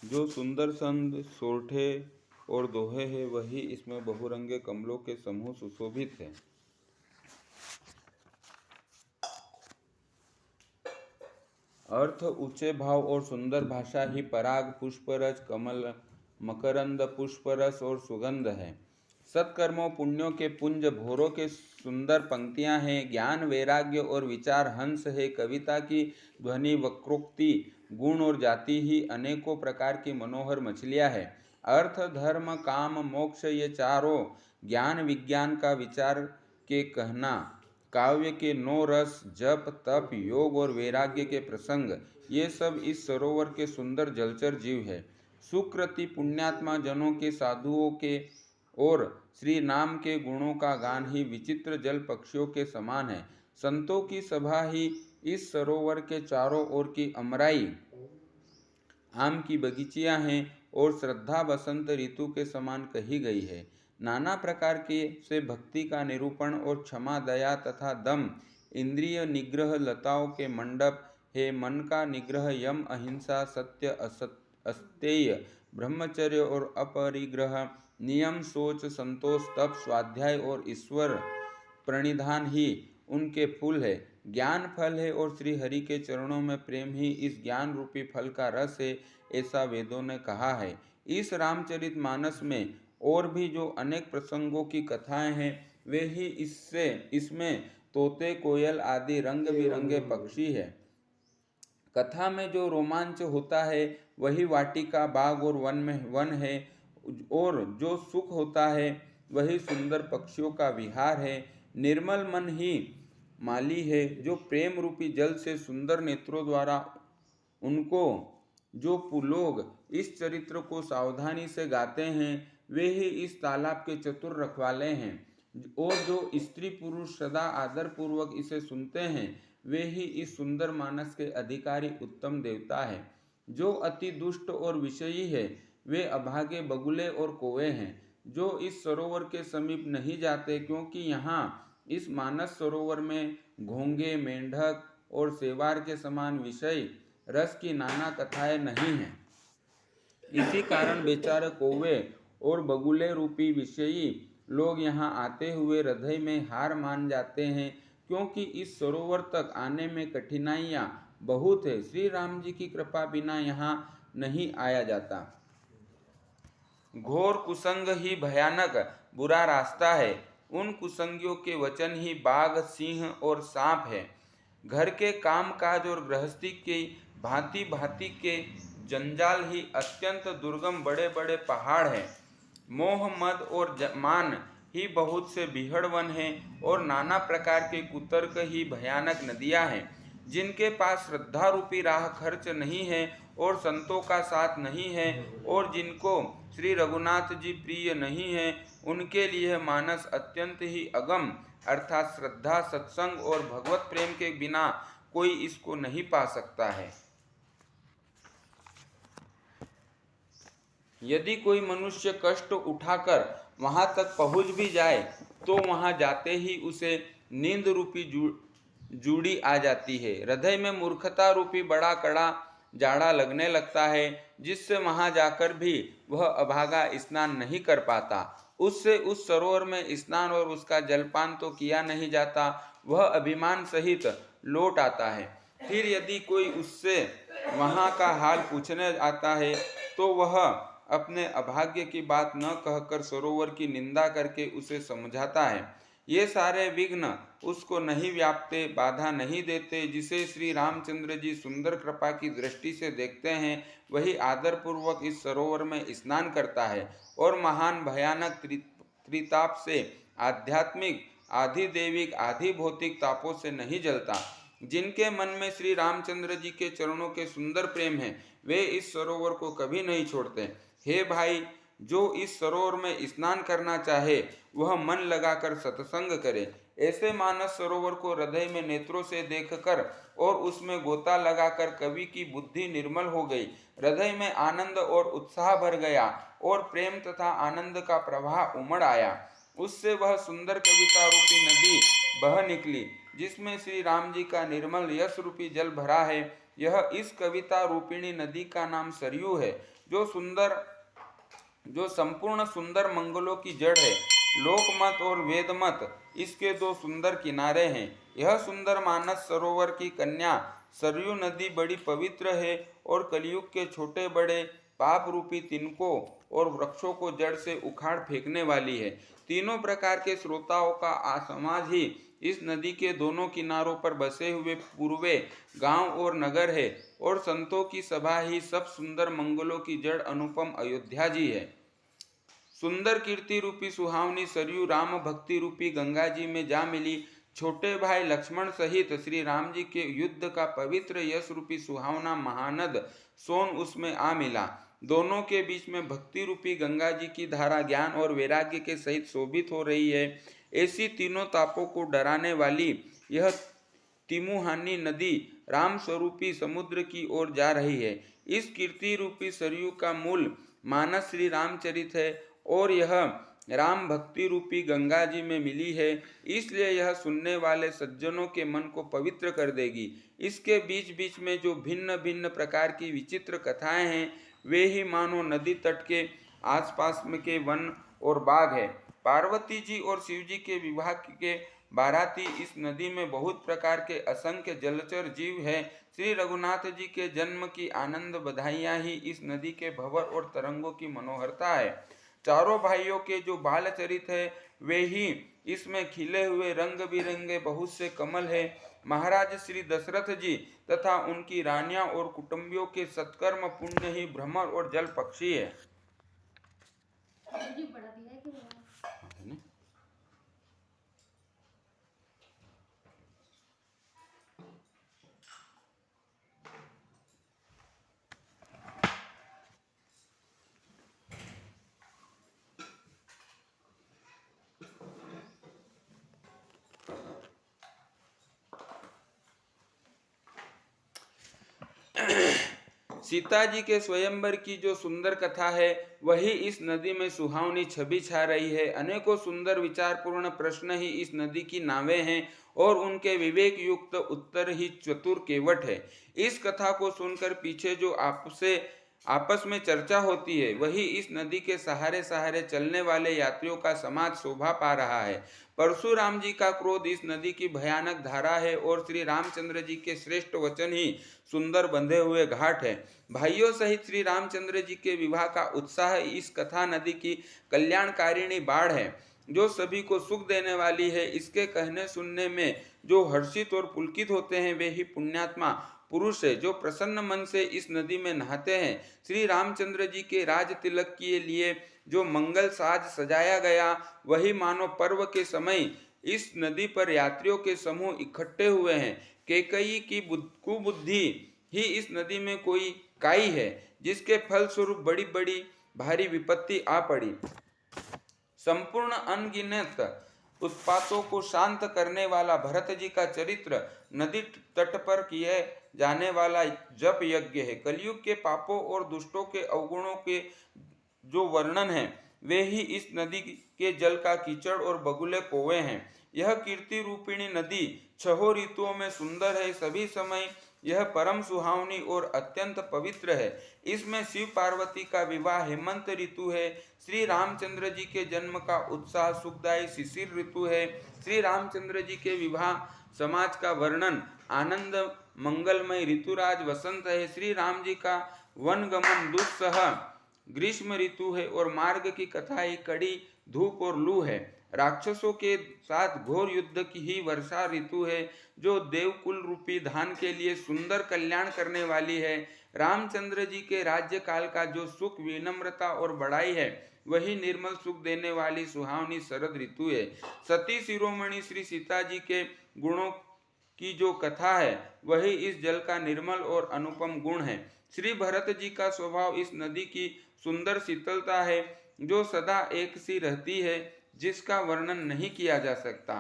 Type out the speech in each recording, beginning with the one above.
जो सुंदर छंद सोरठे और दोहे हैं, वही इसमें बहुरंगे कमलों के समूह सुशोभित है। अर्थ, ऊंचे भाव और सुंदर भाषा ही पराग, पुष्परस, कमल, मकरंद, पुष्परस और सुगंध है। सत्कर्मों पुण्यों के पुंज भोरों के सुंदर पंक्तियां हैं। ज्ञान, वैराग्य और विचार हंस है। कविता की ध्वनि, वक्रोक्ति, गुण और जाति ही अनेकों प्रकार की मनोहर मछलियां हैं। अर्थ, धर्म, काम, मोक्ष ये चारों ज्ञान विज्ञान का विचार के कहना। काव्य के 9 रस, जप, तप, योग और वैराग्य के प्रसंग, ये सब इस सरोवर के सुंदर जलचर जीव है। सुकृति पुण्यात्मा जनों के, साधुओं के और श्री नाम के गुणों का गान ही विचित्र जल पक्षियों के समान है। संतों की सभा ही इस सरोवर के चारों ओर की अमराई आम की बगीचियां हैं और श्रद्धा बसंत ऋतु के समान कही गई है। नाना प्रकार के से भक्ति का निरूपण और क्षमा, दया तथा दम इंद्रिय निग्रह लताओं के मंडप है। मन का निग्रह यम, अहिंसा, सत्य, अस्तेय, ब्रह्मचर्य और अपरिग्रह, नियम, सोच, संतोष, तप, स्वाध्याय और ईश्वर प्रणिधान ही उनके फूल है। ज्ञान फल है और श्री हरि के चरणों में प्रेम ही इस ज्ञान रूपी फल का रस है, ऐसा वेदों ने कहा है। इस रामचरित मानस में और भी जो अनेक प्रसंगों की कथाएं हैं, वे ही इसमें तोते, कोयल आदि रंग बिरंगे पक्षी है। कथा में जो रोमांच होता है वही वाटिका, बाग और वन है, और जो सुख होता है वही सुंदर पक्षियों का विहार है। निर्मल मन ही माली है, जो प्रेम रूपी जल से सुंदर नेत्रों द्वारा उनको जो लोग इस चरित्र को सावधानी से गाते हैं, वे ही इस तालाब के चतुर रखवाले हैं। और जो स्त्री पुरुष सदा आदर पूर्वक इसे सुनते हैं, वे ही इस सुंदर मानस के अधिकारी उत्तम देवता है। जो अति दुष्ट और विषयी है, वे अभागे बगुले और कौवे हैं, जो इस सरोवर के समीप नहीं जाते, क्योंकि यहाँ इस मानस सरोवर में घोंगे, मेंढक और सेवार के समान विषय रस की नाना कथाएं नहीं हैं। इसी कारण बेचारे कौवे और बगुले रूपी विषयी लोग यहाँ आते हुए हृदय में हार मान जाते हैं, क्योंकि इस सरोवर तक आने में कठिनाइयाँ बहुत है। श्री राम जी की कृपा बिना यहाँ नहीं आया जाता। घोर कुसंग ही भयानक बुरा रास्ता है। उन कुसंगियों के वचन ही बाघ, सिंह और सांप है। घर के काम काज और गृहस्थी के भांति भांति के जंजाल ही अत्यंत दुर्गम बड़े बड़े पहाड़ हैं। मोह, मद और मान ही बहुत से बिहड़ वन हैं, और नाना प्रकार के कुतर्क ही भयानक नदियां हैं। जिनके पास श्रद्धा रूपी राह खर्च नहीं है और संतों का साथ नहीं है, और जिनको श्री रघुनाथ जी प्रिय नहीं है, उनके लिए मानस अत्यंत ही अगम अर्थात श्रद्धा, सत्संग और भगवत प्रेम के बिना कोई इसको नहीं पा सकता है। यदि कोई मनुष्य कष्ट उठाकर वहां तक पहुंच भी जाए, तो वहां जाते ही उसे नींद रूपी जूड़ी आ जाती है। हृदय में मूर्खता रूपी बड़ा कड़ा जाड़ा लगने लगता है, जिससे वहां जाकर भी वह अभागा स्नान नहीं कर पाता। उससे उस सरोवर में स्नान और उसका जलपान तो किया नहीं जाता, वह अभिमान सहित लौट आता है। फिर यदि कोई उससे वहां का हाल पूछने आता है, तो वह अपने अभाग्य की बात न कहकर सरोवर की निंदा करके उसे समझाता है। ये सारे विघ्न उसको नहीं व्यापते, बाधा नहीं देते। जिसे श्री रामचंद्र जी सुंदर कृपा की दृष्टि से देखते हैं, वही आदर पूर्वक इस सरोवर में स्नान करता है और महान भयानक त्रिताप से, आध्यात्मिक, आधि दैविक, आधि भौतिक तापों से नहीं जलता। जिनके मन में श्री रामचंद्र जी के चरणों के सुंदर प्रेम है, वे इस सरोवर को कभी नहीं छोड़ते। हे भाई, जो इस सरोवर में स्नान करना चाहे, वह मन लगाकर सत्संग करे। ऐसे मानस सरोवर को हृदय में नेत्रों से देखकर और उसमें गोता लगाकर कवि की बुद्धि निर्मल हो गई। हृदय में आनंद और उत्साह भर गया और प्रेम तथा आनंद का प्रवाह उमड़ आया। उससे वह सुंदर कविता रूपी नदी बह निकली, जिसमें श्री राम जी का निर्मल यश रूपी जल भरा है। यह इस कविता रूपिणी नदी का नाम सरयू है। जो संपूर्ण सुंदर मंगलों की जड़ है। लोकमत और वेदमत इसके दो सुंदर किनारे हैं। यह सुंदर मानस सरोवर की कन्या सरयू नदी बड़ी पवित्र है और कलयुग के छोटे बड़े पाप रूपी तिनकों और वृक्षों को जड़ से उखाड़ फेंकने वाली है। तीनों प्रकार के श्रोताओं का समाज ही इस नदी के दोनों किनारों पर बसे हुए पूर्वे गांव और नगर है, और संतों की सभा ही सब सुंदर मंगलों की जड़ अनुपम अयोध्या जी है। सुंदर कीर्ति रूपी सुहावनी सरयू राम भक्ति रूपी गंगा जी में जा मिली। छोटे भाई लक्ष्मण सहित श्री राम जी के युद्ध का पवित्र यश रूपी सुहावना महानद सोन उसमें आ मिला। दोनों के बीच में भक्ति रूपी गंगा जी की धारा ज्ञान और वैराग्य के सहित शोभित हो रही है। ऐसी तीनों तापों को डराने वाली यह तिमुहानी नदी राम स्वरूपी समुद्र की ओर जा रही है। इस कीर्ति रूपी सरयू का मूल मानस श्री रामचरित है और यह राम भक्ति रूपी गंगा जी में मिली है, इसलिए यह सुनने वाले सज्जनों के मन को पवित्र कर देगी। इसके बीच बीच में जो भिन्न भिन्न प्रकार की विचित्र कथाएं हैं, वे ही मानो नदी तट के आसपास में के वन और बाग है। पार्वती जी और शिव जी के विवाह के बाराती इस नदी में बहुत प्रकार के असंख्य जलचर जीव है। श्री रघुनाथ जी के जन्म की आनंद बधाइयां ही इस नदी के भंवर और तरंगों की मनोहरता है। चारों भाइयों के जो बाल चरित है, वे ही इसमें खिले हुए रंग बिरंगे बहुत से कमल है। महाराज श्री दशरथ जी तथा उनकी रानियां और कुटुंबियों के सत्कर्म पुण्य ही भ्रमर और जल पक्षी है। सीता जी के स्वयंवर की जो सुंदर कथा है, वही इस नदी में सुहावनी छवि छा रही है। अनेकों सुंदर विचारपूर्ण प्रश्न ही इस नदी की नावें हैं और उनके विवेक युक्त उत्तर ही चतुर केवट है। इस कथा को सुनकर पीछे जो आपस में चर्चा होती है, वही इस नदी के सहारे सहारे चलने वाले यात्रियों का समाज शोभा पा रहा है। परशुराम जी का क्रोध इस नदी की भयानक धारा है और श्री रामचंद्र जी के श्रेष्ठ वचन ही सुंदर बंधे हुए घाट है। भाइयों सहित श्री रामचंद्र जी के विवाह का उत्साह इस कथा नदी की कल्याणकारिणी बाढ़ है, जो सभी को सुख देने वाली है। इसके कहने सुनने में जो हर्षित और पुलकित होते हैं, वे ही पुण्यात्मा पुरुष है, जो प्रसन्न मन से इस नदी में नहाते हैं। श्री रामचंद्र जी के राज तिलक के लिए जो मंगल साज सजाया गया, वही मानो पर्व के समय इस नदी पर यात्रियों के समूह इकट्ठे हुए हैं। कैकेयी की कुबुद्धि ही इस नदी में कोई काई है, जिसके फल स्वरूप बड़ी बड़ी भारी विपत्ति आ पड़ी। संपूर्ण अनगिनत उत्पातों को शांत करने वाला भरत जी का चरित्र नदी तट पर किए जाने वाला जप यज्ञ है। कलयुग के पापों और दुष्टों के अवगुणों के जो वर्णन है, वे ही इस नदी के जल का कीचड़ और बगुले कोवे हैं। यह कीर्ति रूपिणी नदी छहों ऋतुओं में सुंदर है। सभी समय यह परम सुहावनी और अत्यंत पवित्र है। इसमें शिव पार्वती का विवाह हेमंत ऋतु है। श्री रामचंद्र जी के जन्म का उत्साह सुखदायी शिशिर ऋतु है। श्री रामचंद्र जी के विवाह समाज का वर्णन आनंद मंगलमय ऋतुराज वसंत है। श्री राम जी का वनगमन दुस्सह ग्रीष्म ऋतु है और मार्ग की कथा ही कड़ी धूप और लू है। राक्षसों के साथ घोर युद्ध की ही वर्षा ऋतु है, जो देवकुल रूपी धान के लिए सुंदर कल्याण करने वाली है। रामचंद्र जी के राज्य काल का जो सुख विनम्रता और बड़ाई है, वही निर्मल सुख देने वाली सुहावनी शरद ऋतु है। सती शिरोमणि श्री सीता जी के गुणों की जो कथा है, वही इस जल का निर्मल और अनुपम गुण है। श्री भरत जी का स्वभाव इस नदी की सुंदर शीतलता है, जो सदा एक सी रहती है, जिसका वर्णन नहीं किया जा सकता।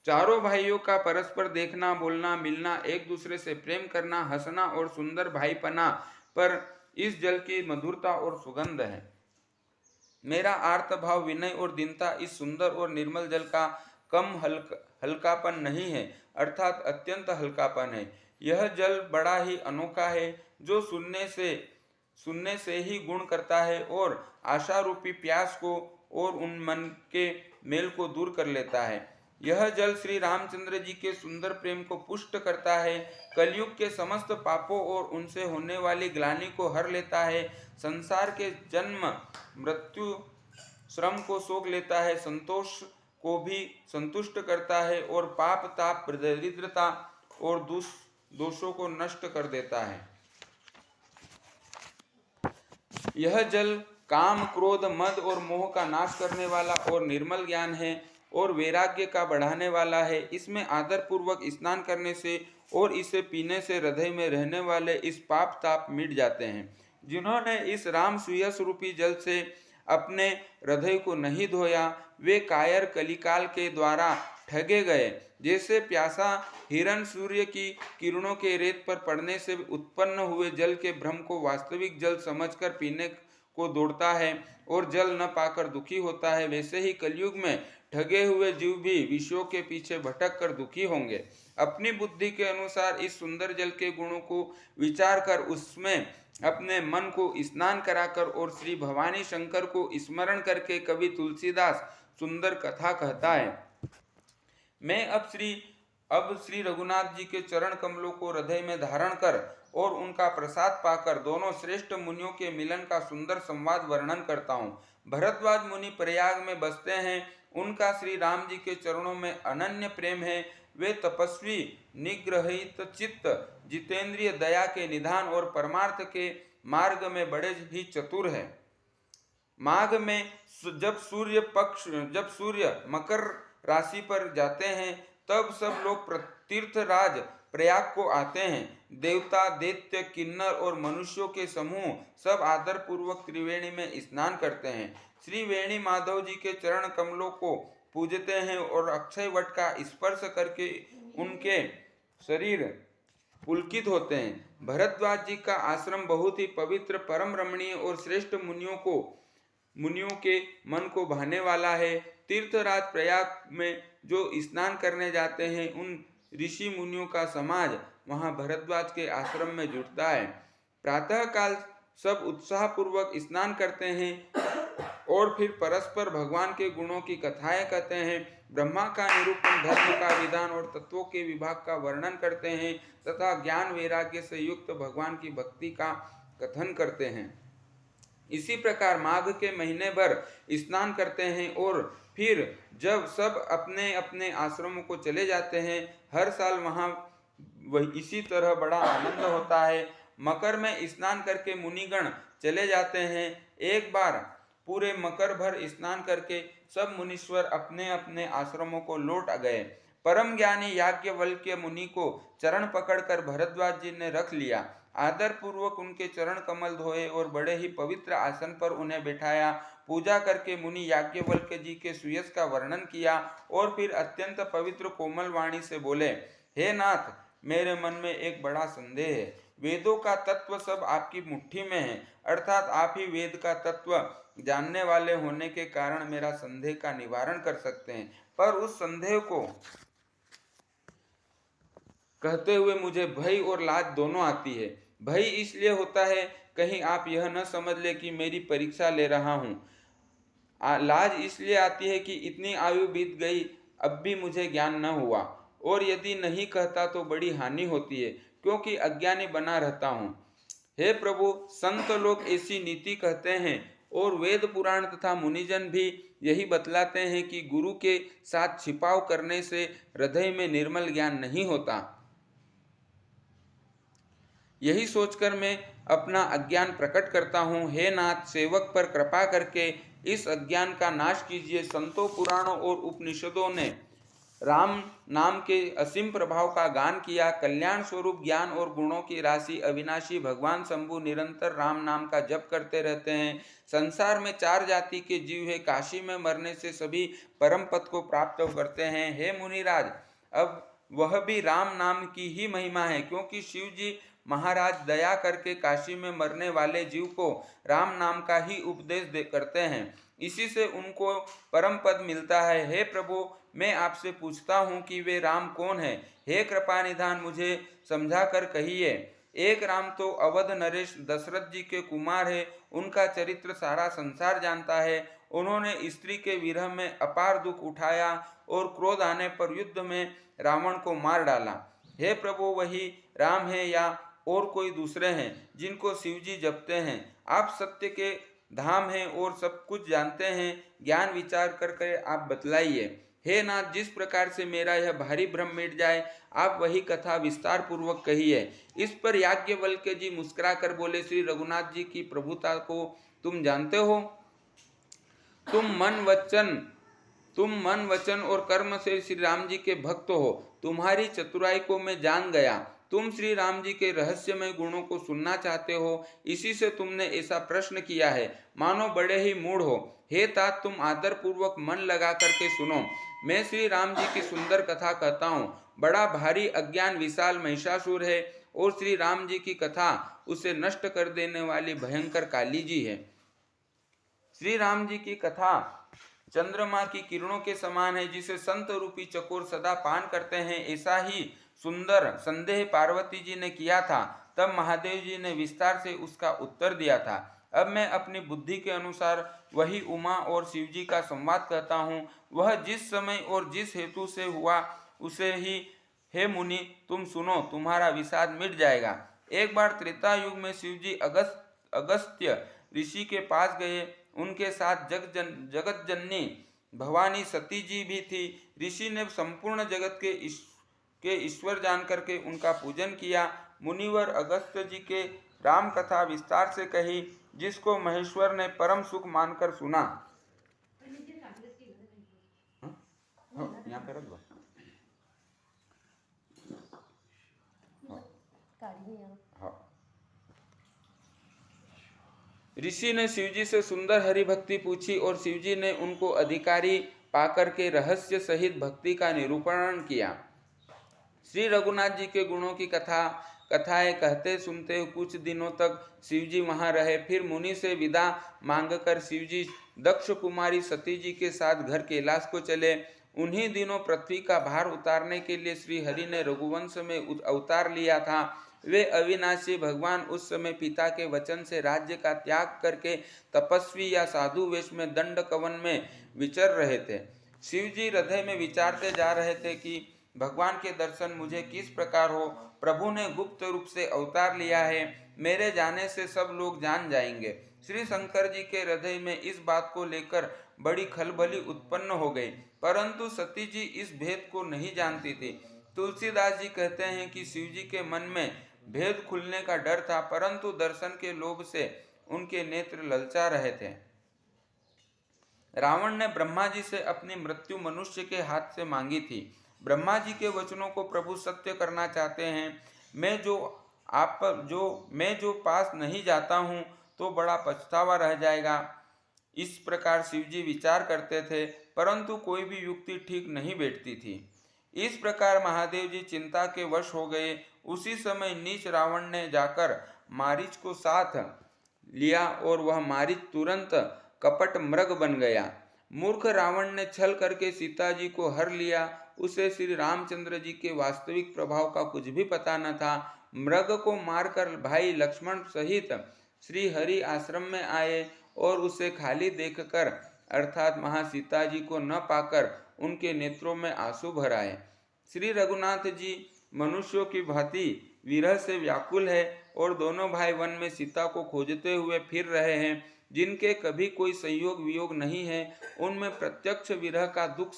चारों भाइयों का परस्पर देखना, बोलना, मिलना, एक दूसरे से प्रेम करना, हंसना और सुंदर भाईपना पर इस जल की मधुरता और सुगंध है। मेरा आर्त भाव विनय और दीनता इस सुंदर और निर्मल जल का कम हल्कापन नहीं है, अर्थात अत्यंत हल्कापन है। यह जल बड़ा ही अनोखा है, जो सुनने से ही गुण करता है और आशा रूपी प्यास को और उन मन के मेल को दूर कर लेता है। यह जल श्री रामचंद्र जी के सुंदर प्रेम को पुष्ट करता है, कलयुग के समस्त पापों और उनसे होने वाली ग्लानि को हर लेता है, संसार के जन्म मृत्यु श्रम को सोख लेता है, संतोष को भी संतुष्ट करता है और पाप ताप दरिद्रता और दोषों को नष्ट कर देता है। यह जल काम क्रोध मद और मोह का नाश करने वाला और निर्मल ज्ञान है और वैराग्य का बढ़ाने वाला है। इसमें आदर पूर्वक स्नान करने से और इसे पीने से हृदय में रहने वाले इस पाप ताप मिट जाते हैं। जिन्होंने इस राम सुयस रूपी जल से अपने हृदय को नहीं धोया, वे कायर कलिकाल के द्वारा ठगे गए। जैसे प्यासा हिरण सूर्य की किरणों के रेत पर पड़ने से उत्पन्न हुए जल के भ्रम को वास्तविक जल समझकर पीने को दौड़ता है और जल न पाकर दुखी होता है, वैसे ही कलयुग में ठगे हुए जीव भी विषयों के पीछे भटक कर दुखी होंगे। अपनी बुद्धि के अनुसार इस सुंदर जल के गुणों को विचार कर उसमें अपने मन को स्नान कराकर और श्री भवानी शंकर को स्मरण करके कवि तुलसीदास सुंदर कथा कहता है। मैं अब श्री रघुनाथ जी के चरण कमलों को हृदय में धारण कर और उनका प्रसाद पाकर दोनों श्रेष्ठ मुनियों के मिलन का सुंदर संवाद वर्णन करता हूँ। भरद्वाज मुनि प्रयाग में बसते हैं, उनका श्री राम जी के चरणों में अनन्य प्रेम है। वे तपस्वी, निग्रहित चित्त, जितेंद्रिय, दया के निधान और परमार्थ के मार्ग में बड़े ही चतुर है। माघ में जब सूर्य मकर राशि पर जाते हैं, तब सब लोग तीर्थराज प्रयाग को आते हैं। देवता, दैत्य, किन्नर और मनुष्यों के समूह सब आदर पूर्वक त्रिवेणी में स्नान करते हैं। श्री वेणी माधव जी के चरण कमलों को पूजते हैं और अक्षय वट का स्पर्श करके उनके शरीर पुलकित होते हैं। भरद्वाज जी का आश्रम बहुत ही पवित्र, परम रमणीय और श्रेष्ठ मुनियों के मन को भाने वाला है। तीर्थराज प्रयाग में जो स्नान करने जाते हैं, उन ऋषि मुनियों का समाज वहां भरद्वाज के आश्रम में जुटता है। प्रातः काल सब उत्साह पूर्वक स्नान करते हैं और फिर परस्पर भगवान के गुणों की कथाएं कहते हैं, ब्रह्मा का निरूपण, धर्म का विधान और तत्वों के विभाग का वर्णन करते हैं तथा ज्ञान वैराग्य से युक्त भगवान की भक्ति का कथन करते हैं। इसी प्रकार माघ के महीने भर स्नान करते हैं और फिर जब सब अपने अपने आश्रमों को चले जाते हैं, हर साल वहाँ इसी तरह बड़ा आनंद होता है। मकर में स्नान करके मुनिगण चले जाते हैं। एक बार पूरे मकर भर स्नान करके सब मुनीश्वर अपने अपने आश्रमों को लौट गए। परम ज्ञानी याज्ञवल्क्य मुनि को चरण पकड़कर भरद्वाज जी ने रख लिया। आदर पूर्वक उनके चरण कमल धोए और बड़े ही पवित्र आसन पर उन्हें बैठाया। पूजा करके मुनि याज्ञवल्क्य जी के सुयश का वर्णन किया और फिर अत्यंत पवित्र कोमल वाणी से बोले, हे नाथ, मेरे मन में एक बड़ा संदेह है। वेदों का तत्व सब आपकी मुट्ठी में है, अर्थात आप ही वेद का तत्व जानने वाले होने के कारण मेरा संदेह का निवारण कर सकते हैं, पर उस संदेह को कहते हुए मुझे भय और लाज दोनों आती है। भय इसलिए होता है कहीं आप यह न समझ ले कि मेरी परीक्षा ले रहा हूँ। लाज इसलिए आती है कि इतनी आयु बीत गई, अब भी मुझे ज्ञान न हुआ, और यदि नहीं कहता तो बड़ी हानि होती है, क्योंकि अज्ञानी बना रहता हूँ। हे प्रभु, संत लोग ऐसी नीति कहते हैं और वेद पुराण तथा मुनिजन भी यही बतलाते हैं कि गुरु के साथ छिपाव करने से हृदय में निर्मल ज्ञान नहीं होता। यही सोचकर मैं अपना अज्ञान प्रकट करता हूँ। हे नाथ, सेवक पर कृपा करके इस अज्ञान का नाश कीजिए। संतों, पुराणों और उपनिषदों ने राम नाम के असीम प्रभाव का गान किया। कल्याण स्वरूप ज्ञान और गुणों की राशि अविनाशी भगवान शंभु निरंतर राम नाम का जप करते रहते हैं। संसार में 4 जाति के जीव है। काशी में मरने से सभी परम पद को प्राप्त करते हैं। हे मुनिराज, अब वह भी राम नाम की ही महिमा है, क्योंकि शिव जी महाराज दया करके काशी में मरने वाले जीव को राम नाम का ही उपदेश करते हैं, इसी से उनको परम पद मिलता है। हे प्रभु, मैं आपसे पूछता हूँ कि वे राम कौन है? हे कृपा निधान, मुझे समझा कर कहिए। एक राम तो अवध नरेश दशरथ जी के कुमार है, उनका चरित्र सारा संसार जानता है। उन्होंने स्त्री के विरह में अपार दुख उठाया और क्रोध आने पर युद्ध में रावण को मार डाला। हे प्रभु, वही राम है या और कोई दूसरे हैं जिनको शिवजी जपते हैं? आप सत्य के धाम हैं और सब कुछ जानते हैं, ज्ञान विचार करके आप बतलाइए। हे नाथ, जिस प्रकार से मेरा यह भारी भ्रम मिट जाए, आप वही कथा विस्तार पूर्वक कहिए। इस पर याज्ञवल्क्य जी मुस्कुरा कर बोले, श्री रघुनाथ जी की प्रभुता को तुम जानते हो। तुम मन वचन और कर्म से श्री राम जी के भक्त हो। तुम्हारी चतुराई को मैं जान गया। तुम श्री राम जी के रहस्यमय गुणों को सुनना चाहते हो, इसी से तुमने ऐसा प्रश्न किया है, मानो बड़े ही मूढ़ हो। हे तात, तुम आदर पूर्वक मन लगा करके सुनो। मैं श्री राम जी की सुंदर कथा कहता हूँ। बड़ा भारी अज्ञान विशाल महिषासुर है और श्री राम जी की कथा उसे नष्ट कर देने वाली भयंकर काली जी है। श्री राम जी की कथा चंद्रमा की किरणों के समान है, जिसे संत रूपी चकोर सदा पान करते हैं। ऐसा ही सुंदर संदेह पार्वती जी ने किया था। तब महादेव जी ने विस्तार से उसका उत्तर दिया था। अब मैं अपनी बुद्धि के अनुसार वही उमा और शिव जी का संवाद कहता हूँ। वह जिस समय और जिस हेतु से हुआ उसे ही, हे मुनि, तुम सुनो, तुम्हारा विषाद मिट जाएगा। एक बार त्रेता युग में शिव जी अगस्त्य ऋषि के पास गए। उनके साथ जगत जननी भवानी सती जी भी थी। ऋषि ने संपूर्ण जगत के ईश्वर जान करके उनका पूजन किया। मुनिवर अगस्त्य जी के राम कथा विस्तार से कही, जिसको महेश्वर ने परम सुख मानकर सुना। यहाँ पे रख दो। ऋषि ने शिवजी से सुंदर हरि भक्ति पूछी और शिवजी ने उनको अधिकारी पाकर के रहस्य सहित भक्ति का निरूपण किया। श्री रघुनाथ जी के गुणों की कथाएं कहते सुनते कुछ दिनों तक शिवजी वहां रहे। फिर मुनि से विदा मांगकर शिवजी दक्ष कुमारी सती जी के साथ घर कैलाश को चले। उन्हीं दिनों पृथ्वी का भार उतारने के लिए श्री हरि ने रघुवंश में अवतार लिया था। वे अविनाशी भगवान उस समय पिता के वचन से राज्य का त्याग करके तपस्वी या साधु वेश में दंड कवन में विचर रहे थे। शिवजी हृदय में विचारते जा रहे थे कि भगवान के दर्शन मुझे किस प्रकार हो। प्रभु ने गुप्त रूप से अवतार लिया है, मेरे जाने से सब लोग जान जाएंगे। श्री शंकर जी के हृदय में इस बात को लेकर बड़ी खलबली उत्पन्न हो गई, परंतु सती जी इस भेद को नहीं जानती थी। तुलसीदास जी कहते हैं कि शिवजी के मन में भेद खुलने का डर था, परंतु दर्शन के लोभ से उनके नेत्र ललचा रहे थे। रावण ने ब्रह्मा जी से अपनी मृत्यु मनुष्य के हाथ से मांगी थी। ब्रह्मा जी के वचनों को प्रभु सत्य करना चाहते हैं। मैं जो पास नहीं जाता हूँ तो बड़ा पछतावा रह जाएगा। इस प्रकार शिवजी विचार करते थे, परंतु कोई भी युक्ति ठीक नहीं बैठती थी। इस प्रकार महादेव जी चिंता के वश हो गए। उसी समय नीच रावण ने जाकर मारीच को साथ लिया और वह मारीच तुरंत कपट मृग बन गया। मूर्ख रावण ने छल करके सीता जी को हर लिया। उसे श्री रामचंद्र जी के वास्तविक प्रभाव का कुछ भी पता न था। मृग को मारकर भाई लक्ष्मण सहित श्री हरि आश्रम में आए और उसे खाली देखकर अर्थात महासीता जी को न पाकर उनके नेत्रों में आंसू भर आए। श्री रघुनाथ जी मनुष्यों की भांति विरह से व्याकुल है और दोनों भाई वन में सीता को खोजते हुए फिर रहे हैं। जिनके कभी कोई संयोग वियोग नहीं है, उनमें प्रत्यक्ष विरह का दुख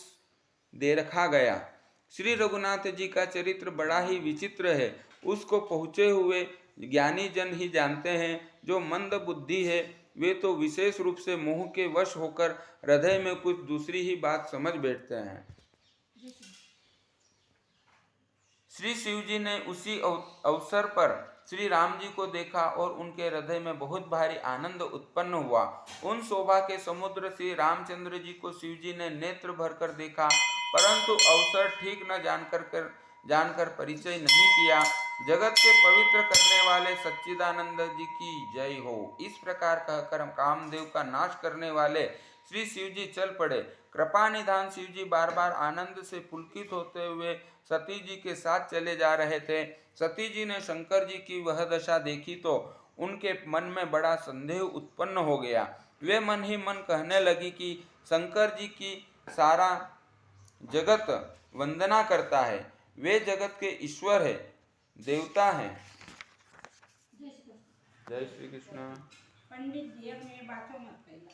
दे रखा गया। श्री रघुनाथ जी का चरित्र बड़ा ही विचित्र है। उसको पहुँचे हुए ज्ञानी जन ही जानते हैं। जो मंद बुद्धि है वे तो विशेष रूप से मोह के वश होकर हृदय में कुछ दूसरी ही बात समझ बैठते हैं। श्री शिवजी ने उसी अवसर पर श्री राम जी को देखा और उनके हृदय में बहुत भारी आनंद उत्पन्न हुआ। उन शोभा के समुद्र श्री रामचंद्र जी को शिवजी ने नेत्र भरकर देखा, परंतु अवसर ठीक न जानकर परिचय नहीं किया। जगत के पवित्र करने वाले सच्चिदानंद जी की जय हो। इस प्रकार कहकर कामदेव का नाश करने वाले श्री शिव जी चल पड़े। कृपा निधान शिव जी बार बार आनंद से पुलकित होते हुए सती जी के साथ चले जा रहे थे। सती जी ने शंकर जी की वह दशा देखी तो उनके मन में बड़ा संदेह उत्पन्न हो गया। वे मन ही मन कहने लगी कि शंकर जी की सारा जगत वंदना करता है, वे जगत के ईश्वर है, देवता है। जय श्री कृष्ण। पंडित जी अपनी बातों मत कहना।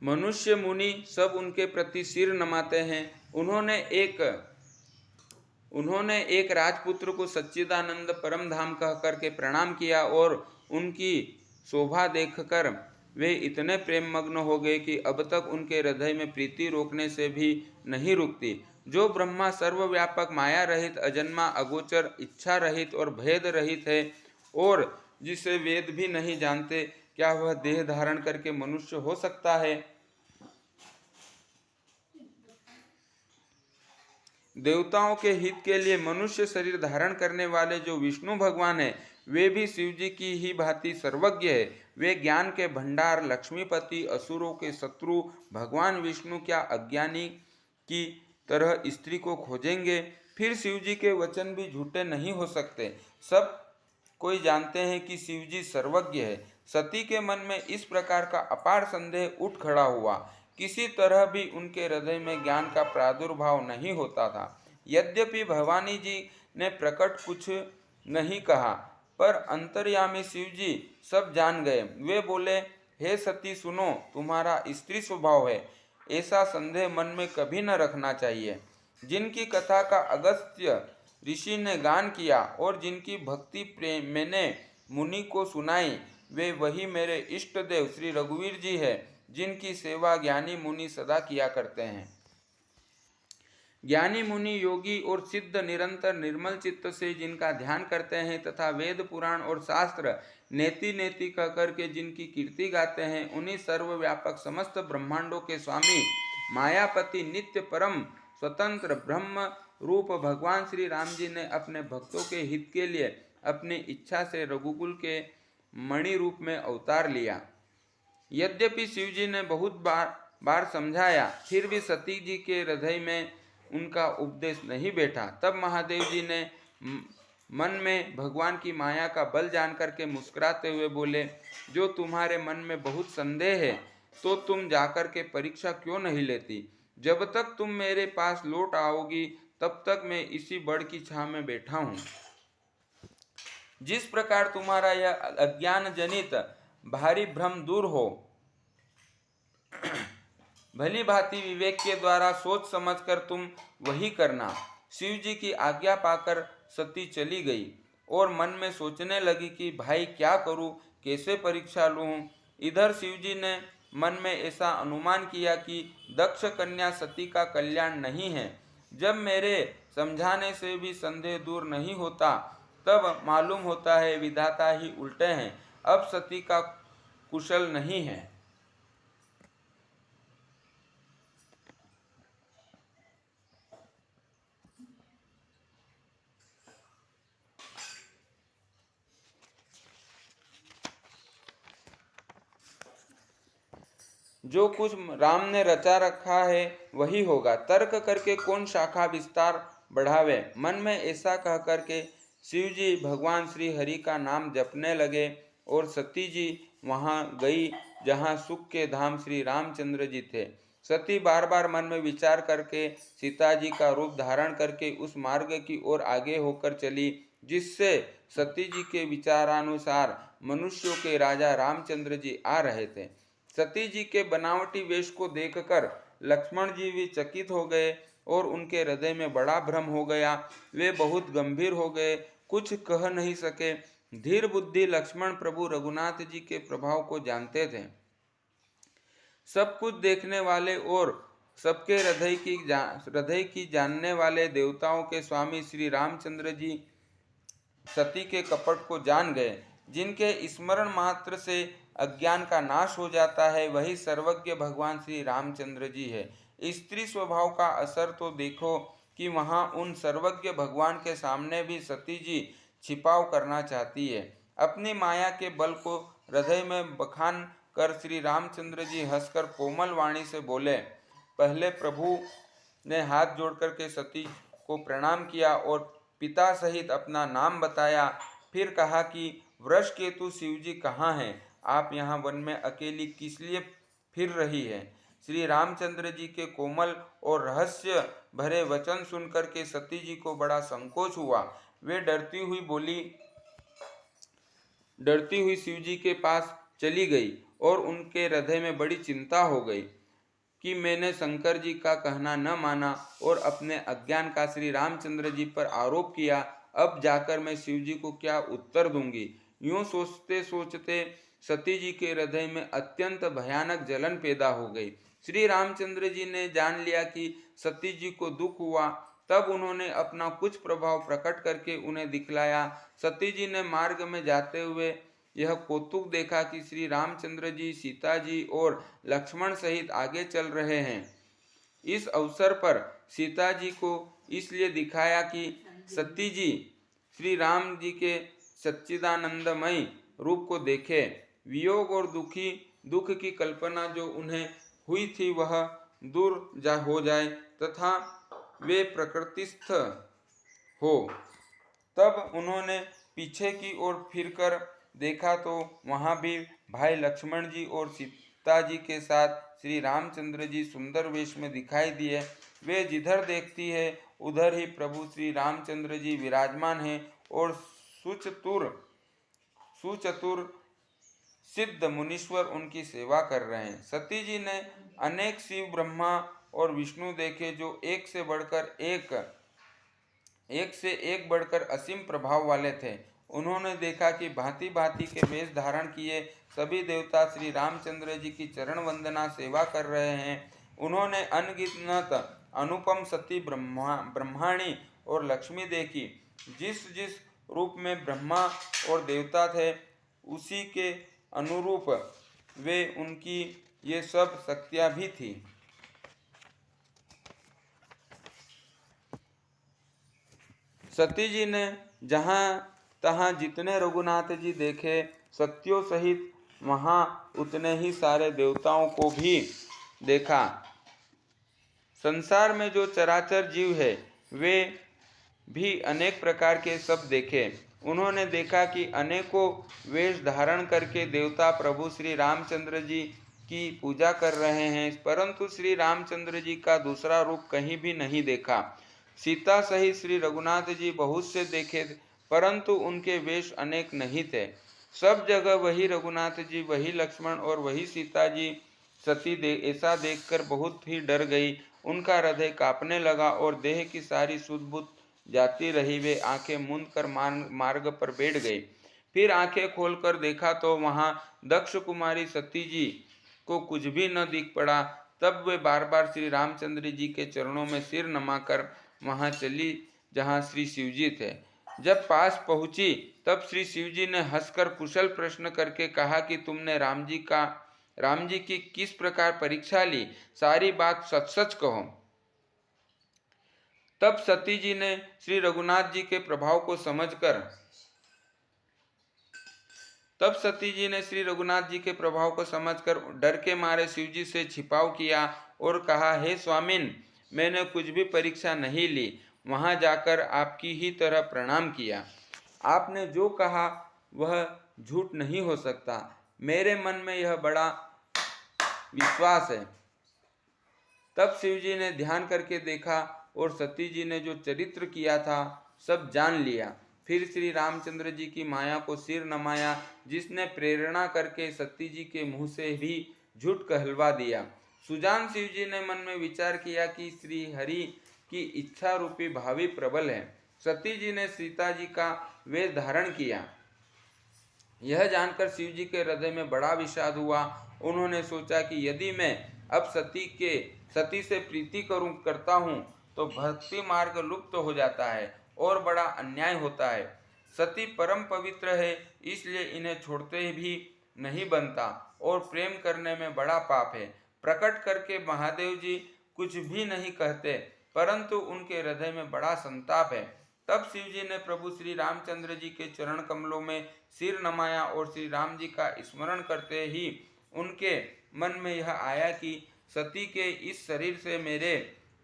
मनुष्य मुनि सब उनके प्रति सिर नमाते हैं। उन्होंने एक राजपुत्र को सच्चिदानंद परम धाम कह करके प्रणाम किया और उनकी शोभा देखकर वे इतने प्रेम मग्न हो गए कि अब तक उनके हृदय में प्रीति रोकने से भी नहीं रुकती। जो ब्रह्मा सर्वव्यापक माया रहित अजन्मा अगोचर इच्छा रहित और भेद रहित है और जिसे वेद भी नहीं जानते, क्या वह देह धारण करके मनुष्य हो सकता है? देवताओं के हित के लिए मनुष्य शरीर धारण करने वाले जो विष्णु भगवान है, वे भी शिव जी की ही भांति सर्वज्ञ है। वे ज्ञान के भंडार, लक्ष्मीपति, असुरों के शत्रु भगवान विष्णु क्या अज्ञानी की तरह स्त्री को खोजेंगे? फिर शिव जी के वचन भी झूठे नहीं हो सकते। सब कोई जानते हैं कि शिव जी सर्वज्ञ है। सती के मन में इस प्रकार का अपार संदेह उठ खड़ा हुआ। किसी तरह भी उनके हृदय में ज्ञान का प्रादुर्भाव नहीं होता था। यद्यपि भवानी जी ने प्रकट कुछ नहीं कहा, पर अंतर्यामी शिव जी सब जान गए। वे बोले, हे सती सुनो, तुम्हारा स्त्री स्वभाव है, ऐसा संदेह मन में कभी न रखना चाहिए। जिनकी कथा का अगस्त्य ऋषि ने गान किया और जिनकी भक्ति प्रेम मैंने मुनि को सुनाई, वे वही मेरे इष्ट देव श्री रघुवीर जी है, जिनकी सेवा ज्ञानी मुनि सदा किया करते हैं। ज्ञानी मुनि योगी और सिद्ध निरंतर निर्मल चित्त से जिनका ध्यान करते हैं तथा वेद पुराण और शास्त्र नेति नेति कह करके जिनकी कीर्ति गाते हैं, उन्हीं सर्वव्यापक समस्त ब्रह्मांडों के स्वामी मायापति नित्य परम स्वतंत्र ब्रह्म रूप भगवान श्री राम जी ने अपने भक्तों के हित के लिए अपनी इच्छा से रघुकुल के मणि रूप में अवतार लिया। यद्यपि शिव जी ने बहुत बार समझाया, फिर भी सती जी के हृदय में उनका उपदेश नहीं बैठा। तब महादेव जी ने मन में भगवान की माया का बल जान करके मुस्कुराते हुए बोले, जो तुम्हारे मन में बहुत संदेह है, तो तुम जाकर के परीक्षा क्यों नहीं लेती? जब तक तुम मेरे पास लौट आओगी, तब तक मैं इसी बड़ की छांव में बैठा हूँ। जिस प्रकार तुम्हारा यह अज्ञान जनित भारी भ्रम दूर हो, भली भांति विवेक के द्वारा सोच समझकर तुम वही करना। शिव जी की आज्ञा पाकर सती चली गई और मन में सोचने लगी कि भाई क्या करूं, कैसे परीक्षा लूं। इधर शिव जी ने मन में ऐसा अनुमान किया कि दक्ष कन्या सती का कल्याण नहीं है। जब मेरे समझाने से भी संदेह दूर नहीं होता, तब मालूम होता है विधाता ही उल्टे हैं। अब सती का कुशल नहीं है। जो कुछ राम ने रचा रखा है वही होगा, तर्क करके कौन शाखा विस्तार बढ़ावे। मन में ऐसा कह करके शिव जी भगवान श्री हरि का नाम जपने लगे और सती जी वहां गई जहां सुख के धाम श्री रामचंद्र जी थे। सती बार बार मन में विचार करके सीता जी का रूप धारण करके उस मार्ग की ओर आगे होकर चली जिससे सती जी के विचारानुसार मनुष्यों के राजा रामचंद्र जी आ रहे थे। सती जी के बनावटी वेश को देखकर लक्ष्मण जी भी चकित हो गए और उनके हृदय में बड़ा भ्रम हो गया। वे बहुत गंभीर हो गए, कुछ कह नहीं सके। धीर बुद्धि लक्ष्मण प्रभु रघुनाथ जी के प्रभाव को जानते थे। सब कुछ देखने वाले और सबके हृदय की जानने वाले देवताओं के स्वामी श्री रामचंद्र जी सती के कपट को जान गए। जिनके स्मरण मात्र से अज्ञान का नाश हो जाता है, वही सर्वज्ञ भगवान श्री रामचंद्र जी है। स्त्री स्वभाव का असर तो देखो, कि वहाँ उन सर्वज्ञ भगवान के सामने भी सती जी छिपाव करना चाहती है। अपनी माया के बल को हृदय में बखान कर श्री रामचंद्र जी हंसकर कोमल वाणी से बोले। पहले प्रभु ने हाथ जोड़कर के सती को प्रणाम किया और पिता सहित अपना नाम बताया। फिर कहा कि वृषकेतु शिवजी कहाँ हैं? आप यहाँ वन में अकेली किस लिए फिर रही है? श्री रामचंद्र जी के कोमल और रहस्य भरे वचन सुनकर के सती जी को बड़ा संकोच हुआ। वे डरती हुई शिव जी के पास चली गई और उनके हृदय में बड़ी चिंता हो गई कि मैंने शंकर जी का कहना न माना और अपने अज्ञान का श्री रामचंद्र जी पर आरोप किया। अब जाकर मैं शिव जी को क्या उत्तर दूंगी? यूं सोचते सोचते सती जी के हृदय में अत्यंत भयानक जलन पैदा हो गई। श्री रामचंद्र जी ने जान लिया कि सती जी को दुख हुआ। तब उन्होंने अपना कुछ प्रभाव प्रकट करके उन्हें दिखलाया। सती जी ने मार्ग में जाते हुए यह कौतुक देखा कि श्री रामचंद्र जी, सीता जी और लक्ष्मण सहित आगे चल रहे हैं। इस अवसर पर सीता जी को इसलिए दिखाया कि सती जी श्री राम जी के सच्चिदानंदमय रूप को देखे। वियोग और दुख की कल्पना जो उन्हें हुई थी वह दूर हो जाए तथा वे प्रकृतिस्थ हो। तब उन्होंने पीछे की ओर फिरकर देखा तो वहां भी भाई लक्ष्मण जी और सीता जी के साथ श्री रामचंद्र जी सुंदर वेश में दिखाई दिए। वे जिधर देखती है उधर ही प्रभु श्री रामचंद्र जी विराजमान हैं और सुचतुर सिद्ध मुनीश्वर उनकी सेवा कर रहे हैं। सती जी ने अनेक शिव, ब्रह्मा और विष्णु देखे जो एक से एक बढ़कर असीम प्रभाव वाले थे। उन्होंने देखा कि भांति भांति के वेश धारण किए सभी देवता श्री रामचंद्र जी की चरण वंदना सेवा कर रहे हैं। उन्होंने अनगिनत अनुपम सती, ब्रह्माणी और लक्ष्मी देखी। जिस जिस रूप में ब्रह्मा और देवता थे उसी के अनुरूप वे उनकी ये सब शक्तियां भी थी। सती जी ने जहाँ तहाँ जितने रघुनाथ जी देखे शक्तियों सहित वहाँ उतने ही सारे देवताओं को भी देखा। संसार में जो चराचर जीव है वे भी अनेक प्रकार के सब देखे। उन्होंने देखा कि अनेकों वेश धारण करके देवता प्रभु श्री रामचंद्र जी की पूजा कर रहे हैं, परंतु श्री रामचंद्र जी का दूसरा रूप कहीं भी नहीं देखा। सीता सहित श्री रघुनाथ जी बहुत से देखे परंतु उनके वेश अनेक नहीं थे। सब जगह वही रघुनाथ जी, वही लक्ष्मण और वही सीता जी। ऐसा देखकर बहुत ही डर गई। उनका हृदय कांपने लगा और देह की सारी सुध बुध जाती रही। वे आंखें मूंद कर मार्ग पर बैठ गई। फिर आंखें खोलकर देखा तो वहां दक्ष कुमारी सती जी को कुछ भी न दिख पड़ा। तब वे बार बार श्री रामचंद्र जी के चरणों में सिर नमाकर वहां चली जहां श्री शिवजी थे। जब पास पहुंची तब श्री शिवजी ने हंसकर कुशल प्रश्न करके कहा कि तुमने राम जी की किस प्रकार परीक्षा ली? सारी बात सच सच कहो। तब सती जी ने श्री रघुनाथ जी के प्रभाव को समझकर डर के मारे शिव जी से छिपाव किया और कहा, हे स्वामिन, मैंने कुछ भी परीक्षा नहीं ली, वहां जाकर आपकी ही तरह प्रणाम किया। आपने जो कहा वह झूठ नहीं हो सकता। मेरे मन में यह बड़ा विश्वास है। तब शिव जी ने ध्यान करके देखा और सती जी ने जो चरित्र किया था सब जान लिया। फिर श्री रामचंद्र जी की माया को सिर नमाया, जिसने प्रेरणा करके सती जी के मुंह से भी झूठ कहलवा दिया। सुजान शिव जी ने मन में विचार किया कि श्री हरि की इच्छा रूपी भावी प्रबल है। सती जी ने सीता जी का वेश धारण किया। यह जानकर शिव जी के हृदय में बड़ा विषाद हुआ। उन्होंने सोचा कि यदि मैं अब सती से प्रीति करता हूँ तो भक्ति मार्ग लुप्त हो जाता है और बड़ा अन्याय होता है। सती परम पवित्र है, इसलिए इन्हें छोड़ते भी नहीं बनता और प्रेम करने में बड़ा पाप है। प्रकट करके महादेव जी कुछ भी नहीं कहते, परंतु उनके हृदय में बड़ा संताप है। तब शिव जी ने प्रभु श्री रामचंद्र जी के चरण कमलों में सिर नमाया और श्री राम जी का स्मरण करते ही उनके मन में यह आया कि सती के इस शरीर से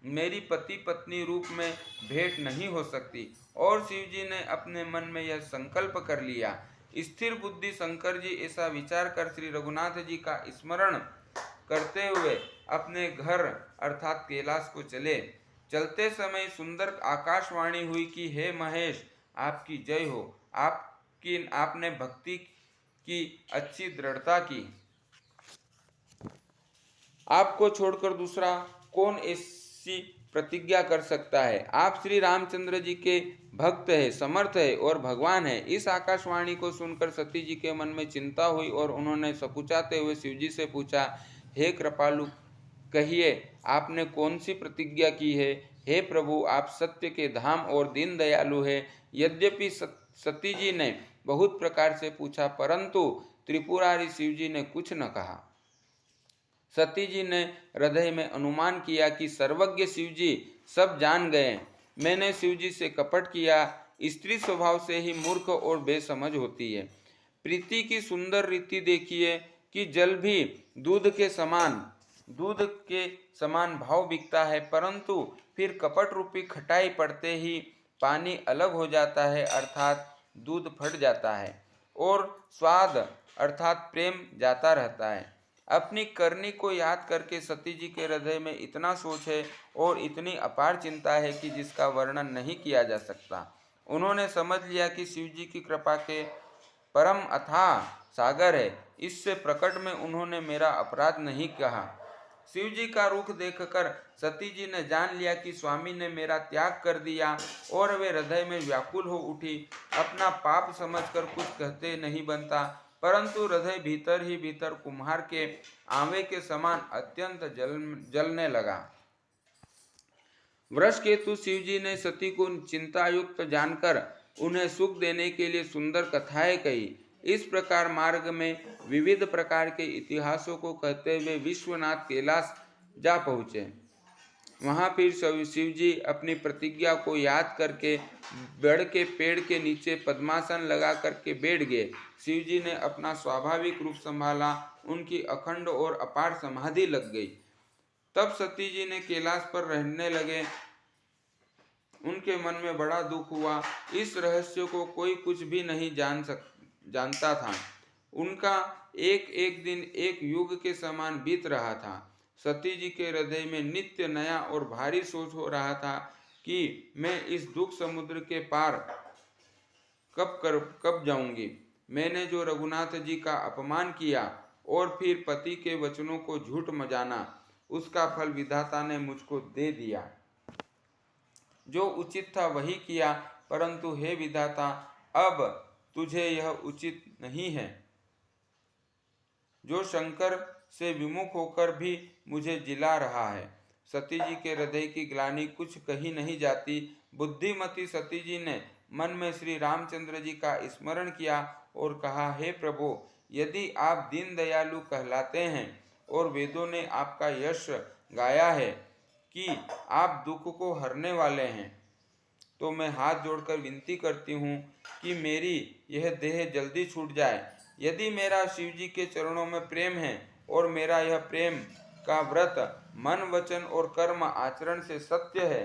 मेरी पति पत्नी रूप में भेंट नहीं हो सकती। और शिव जी ने अपने मन में यह संकल्प कर लिया। स्थिर बुद्धि शंकर जी ऐसा विचार कर श्री रघुनाथ जी का स्मरण करते हुए अपने घर अर्थात कैलाश को चले। चलते समय सुंदर आकाशवाणी हुई कि हे महेश, आपकी जय हो। आपने भक्ति की अच्छी दृढ़ता की। आपको छोड़कर दूसरा कौन ऐसी प्रतिज्ञा कर सकता है। आप श्री रामचंद्र जी के भक्त है, समर्थ है और भगवान है। इस आकाशवाणी को सुनकर सती जी के मन में चिंता हुई और उन्होंने सकुचाते हुए शिव जी से पूछा, हे कृपालु, कहिए आपने कौन सी प्रतिज्ञा की है। हे प्रभु, आप सत्य के धाम और दीन दयालु है। यद्यपि सती जी ने बहुत प्रकार से पूछा, परंतु त्रिपुरारी शिव जी ने कुछ न कहा। सती जी ने हृदय में अनुमान किया कि सर्वज्ञ शिव जी सब जान गए। मैंने शिव जी से कपट किया। स्त्री स्वभाव से ही मूर्ख और बेसमझ होती है। प्रीति की सुंदर रीति देखिए कि जल भी दूध के समान भाव बिकता है, परंतु फिर कपट रूपी खटाई पड़ते ही पानी अलग हो जाता है, अर्थात दूध फट जाता है और स्वाद अर्थात प्रेम जाता रहता है। अपनी करनी को याद करके सती जी के हृदय में इतना शोक है और इतनी अपार चिंता है कि जिसका वर्णन नहीं किया जा सकता। उन्होंने समझ लिया कि शिव जी की कृपा के परम अथाह सागर है। इससे प्रकट में उन्होंने मेरा अपराध नहीं कहा। शिव जी का रुख देखकर सती जी ने जान लिया कि स्वामी ने मेरा त्याग कर दिया और वे हृदय में व्याकुल हो उठी। अपना पाप समझकर कुछ कहते नहीं बनता, परंतु हृदय भीतर ही भीतर कुम्हार के आंवे के समान अत्यंत जलने लगा। वृषकेतु शिव जी ने सती को चिंतायुक्त जानकर उन्हें सुख देने के लिए सुंदर कथाएं कही। इस प्रकार मार्ग में विविध प्रकार के इतिहासों को कहते हुए विश्वनाथ कैलाश जा पहुँचे। वहाँ फिर शिव जी अपनी प्रतिज्ञा को याद करके बड़ के पेड़ के नीचे पद्मासन लगा करके बैठ गए। शिव जी ने अपना स्वाभाविक रूप संभाला। उनकी अखंड और अपार समाधि लग गई। तब सती जी ने कैलाश पर रहने लगे। उनके मन में बड़ा दुख हुआ। इस रहस्य को कोई कुछ भी नहीं जानता था। उनका एक एक दिन एक युग के समान बीत रहा था। सती जी के हृदय में नित्य नया और भारी सोच हो रहा था कि मैं इस दुख समुद्र के पार कब जाऊंगी। मैंने जो रघुनाथ जी का अपमान किया और फिर पति के वचनों को झूठ जाना, उसका फल विधाता ने मुझको दे दिया। जो उचित था वही किया, परंतु हे विधाता, अब तुझे यह उचित नहीं है। जो शंकर से विमुख होकर भी मुझे जिला रहा है। सती जी के हृदय की ग्लानि कुछ कही नहीं जाती। बुद्धिमती सती जी ने मन में श्री रामचंद्र जी का स्मरण किया और कहा, हे प्रभु, यदि आप दीन दयालु कहलाते हैं और वेदों ने आपका यश गाया है कि आप दुख को हरने वाले हैं, तो मैं हाथ जोड़कर विनती करती हूँ कि मेरी यह देह जल्दी छूट जाए। यदि मेरा शिव जी के चरणों में प्रेम है और मेरा यह प्रेम का व्रत मन वचन और कर्म आचरण से सत्य है,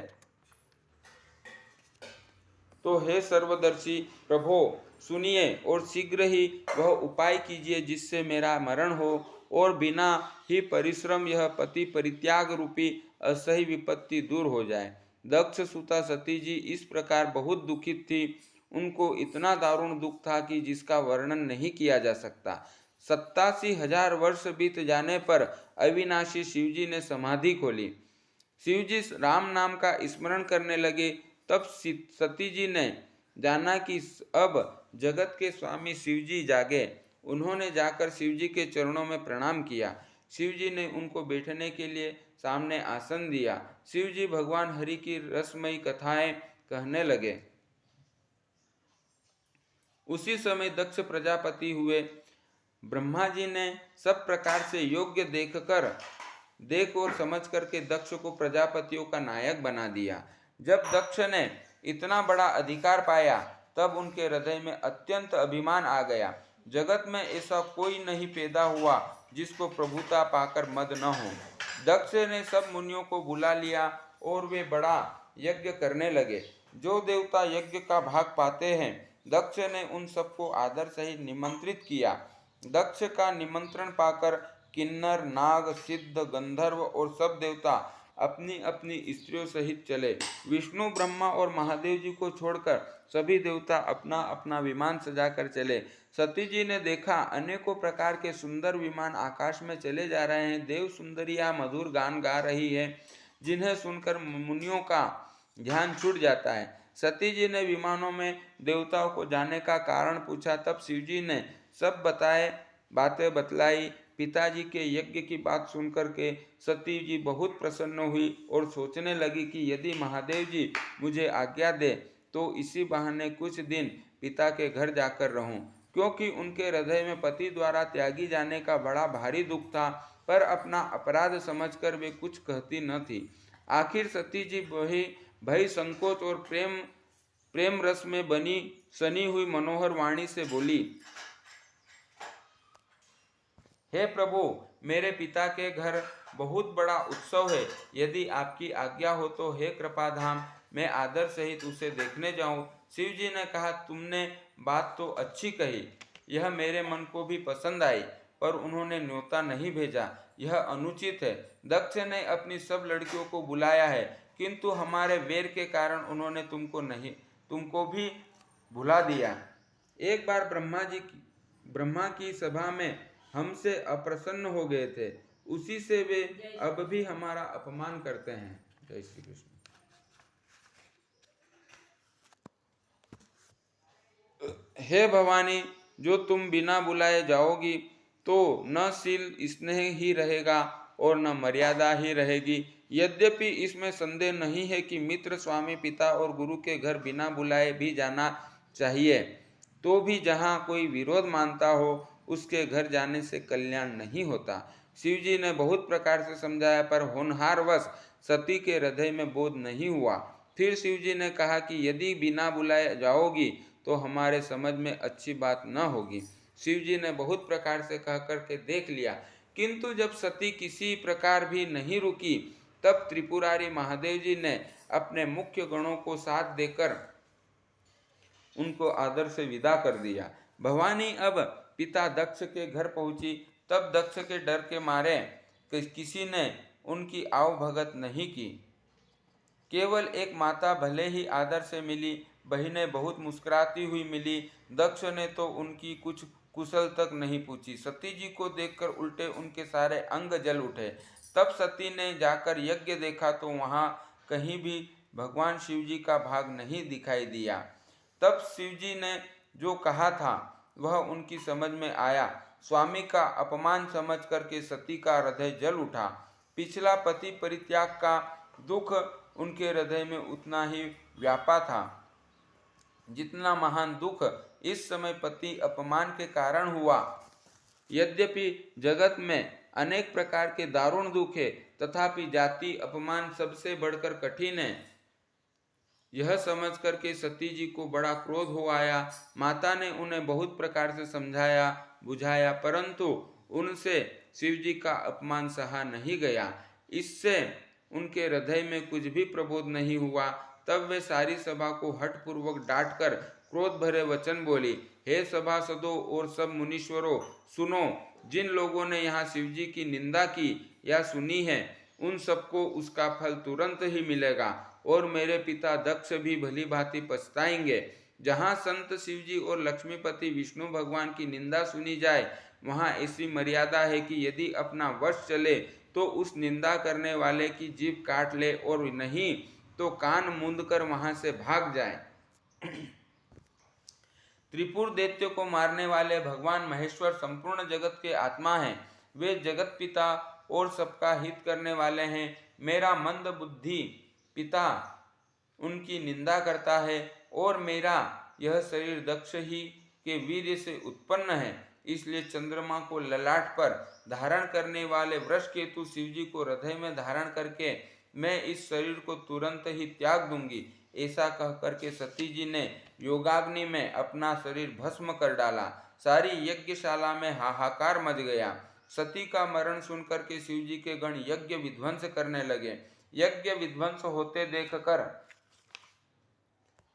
तो हे सर्वदर्शी प्रभो, सुनिए और शीघ्र ही वह उपाय कीजिए जिससे मेरा मरण हो और बिना ही परिश्रम यह पति परित्याग रूपी असह्य विपत्ति दूर हो जाए। दक्ष सुता सती जी इस प्रकार बहुत दुखित थी। उनको इतना दारुण दुख था कि जिसका वर्णन नहीं किया जा सकता। 87,000 वर्ष बीत जाने पर अविनाशी शिवजी ने समाधि खोली। शिवजी राम नाम का स्मरण करने लगे। तब सती जी ने जाना कि अब जगत के स्वामी शिवजी जागे। उन्होंने जाकर शिवजी के चरणों में प्रणाम किया। शिवजी ने उनको बैठने के लिए सामने आसन दिया। शिवजी भगवान हरि की रसमयी कथाएं कहने लगे। उसी समय दक्ष प्रजापति हुए। ब्रह्मा जी ने सब प्रकार से योग्य देखकर देख और समझ करके दक्ष को प्रजापतियों का नायक बना दिया। जब दक्ष ने इतना बड़ा अधिकार पाया तब उनके हृदय में अत्यंत अभिमान आ गया। जगत में ऐसा कोई नहीं पैदा हुआ जिसको प्रभुता पाकर मद न हो। दक्ष ने सब मुनियों को बुला लिया और वे बड़ा यज्ञ करने लगे। जो देवता यज्ञ का भाग पाते हैं, दक्ष ने उन सबको आदर सहित निमंत्रित किया। दक्ष का निमंत्रण पाकर किन्नर, नाग, सिद्ध, गंधर्व और सब देवता अपनी अपनी स्त्रियों सहित चले। विष्णु, ब्रह्मा और महादेव जी को छोड़कर सभी देवता अपना अपना विमान सजाकर चले। सती जी ने देखा अनेकों प्रकार के सुंदर विमान आकाश में चले जा रहे हैं। देव सुंदरियां मधुर गान गा रही है, जिन्हें सुनकर मुनियों का ध्यान छूट जाता है। सती जी ने विमानों में देवताओं को जाने का कारण पूछा। तब शिव जी ने सब बातें बतलाई। पिताजी के यज्ञ की बात सुनकर के सती जी बहुत प्रसन्न हुई और सोचने लगी कि यदि महादेव जी मुझे आज्ञा दे तो इसी बहाने कुछ दिन पिता के घर जाकर रहूं, क्योंकि उनके हृदय में पति द्वारा त्यागी जाने का बड़ा भारी दुख था, पर अपना अपराध समझकर वे कुछ कहती न थी। आखिर सती जी भय, संकोच और प्रेम रस में सनी हुई मनोहर वाणी से बोली, हे प्रभु, मेरे पिता के घर बहुत बड़ा उत्सव है। यदि आपकी आज्ञा हो तो हे कृपाधाम, मैं आदर सहित उसे देखने जाऊं। शिव जी ने कहा, तुमने बात तो अच्छी कही, यह मेरे मन को भी पसंद आई, पर उन्होंने न्योता नहीं भेजा, यह अनुचित है। दक्ष ने अपनी सब लड़कियों को बुलाया है, किंतु हमारे वैर के कारण उन्होंने तुमको भी भुला दिया। एक बार ब्रह्मा की सभा में हमसे अप्रसन्न हो गए थे, उसी से वे अब भी हमारा अपमान करते हैं। जय श्री कृष्ण। हे भवानी, जो तुम बिना बुलाए जाओगी तो न शील स्नेह ही रहेगा और न मर्यादा ही रहेगी। यद्यपि इसमें संदेह नहीं है कि मित्र, स्वामी, पिता और गुरु के घर बिना बुलाए भी जाना चाहिए, तो भी जहाँ कोई विरोध मानता हो उसके घर जाने से कल्याण नहीं होता। शिव जी ने बहुत प्रकार से समझाया, पर होनहारवश सती के हृदय में बोध नहीं हुआ। फिर शिव जी ने कहा कि यदि बिना बुलाए जाओगी तो हमारे समझ में अच्छी बात न होगी। शिव जी ने बहुत प्रकार से कह करके देख लिया, किंतु जब सती किसी प्रकार भी नहीं रुकी, तब त्रिपुरारी महादेव जी ने अपने मुख्य गणों को साथ देकर उनको आदर से विदा कर दिया। भवानी अब पिता दक्ष के घर पहुंची, तब दक्ष के डर के मारे किसी ने उनकी आवभगत नहीं की। केवल एक माता भले ही आदर से मिली, बहनें बहुत मुस्कुराती हुई मिली, दक्ष ने तो उनकी कुछ कुशल तक नहीं पूछी। सती जी को देखकर उल्टे उनके सारे अंग जल उठे। तब सती ने जाकर यज्ञ देखा तो वहां कहीं भी भगवान शिव जी का भाग नहीं दिखाई दिया। तब शिव जी ने जो कहा था वह उनकी समझ में आया। स्वामी का अपमान समझ करके सती का हृदय जल उठा। पिछला पति परित्याग का दुख उनके हृदय में उतना ही व्यापा था जितना महान दुख इस समय पति अपमान के कारण हुआ। यद्यपि जगत में अनेक प्रकार के दारुण दुख है, तथापि जाति अपमान सबसे बढ़कर कठिन है। यह समझ करके सती जी को बड़ा क्रोध हो आया। माता ने उन्हें बहुत प्रकार से समझाया बुझाया, परंतु उनसे शिव जी का अपमान सहा नहीं गया। इससे उनके हृदय में कुछ भी प्रबोध नहीं हुआ। तब वे सारी सभा को हठपूर्वक डांटकर क्रोध भरे वचन बोली, हे सभासदों और सब मुनीश्वरों, सुनो, जिन लोगों ने यहाँ शिव जी की निंदा की या सुनी है, उन सबको उसका फल तुरंत ही मिलेगा और मेरे पिता दक्ष भी भली भांति पछताएंगे। जहाँ संत शिव जी और लक्ष्मीपति विष्णु भगवान की निंदा सुनी जाए, वहाँ ऐसी मर्यादा है कि यदि अपना वश चले तो उस निंदा करने वाले की जीभ काट ले, और नहीं तो कान मूंद कर वहां से भाग जाए। त्रिपुर दैत्य को मारने वाले भगवान महेश्वर संपूर्ण जगत के आत्मा हैं। वे जगत पिता और सबका हित करने वाले हैं। मेरा मंद बुद्धि पिता उनकी निंदा करता है और मेरा यह शरीर दक्ष ही के वीर्य से उत्पन्न है, इसलिए चंद्रमा को ललाट पर धारण करने वाले वृषकेतु शिव जी को हृदय में धारण करके मैं इस शरीर को तुरंत ही त्याग दूंगी। ऐसा कह करके सती जी ने योगाग्नि में अपना शरीर भस्म कर डाला। सारी यज्ञशाला में हाहाकार मच गया। सती का मरण सुनकर के शिव जी के गण यज्ञ विध्वंस करने लगे। यज्ञ विध्वंस होते देखकर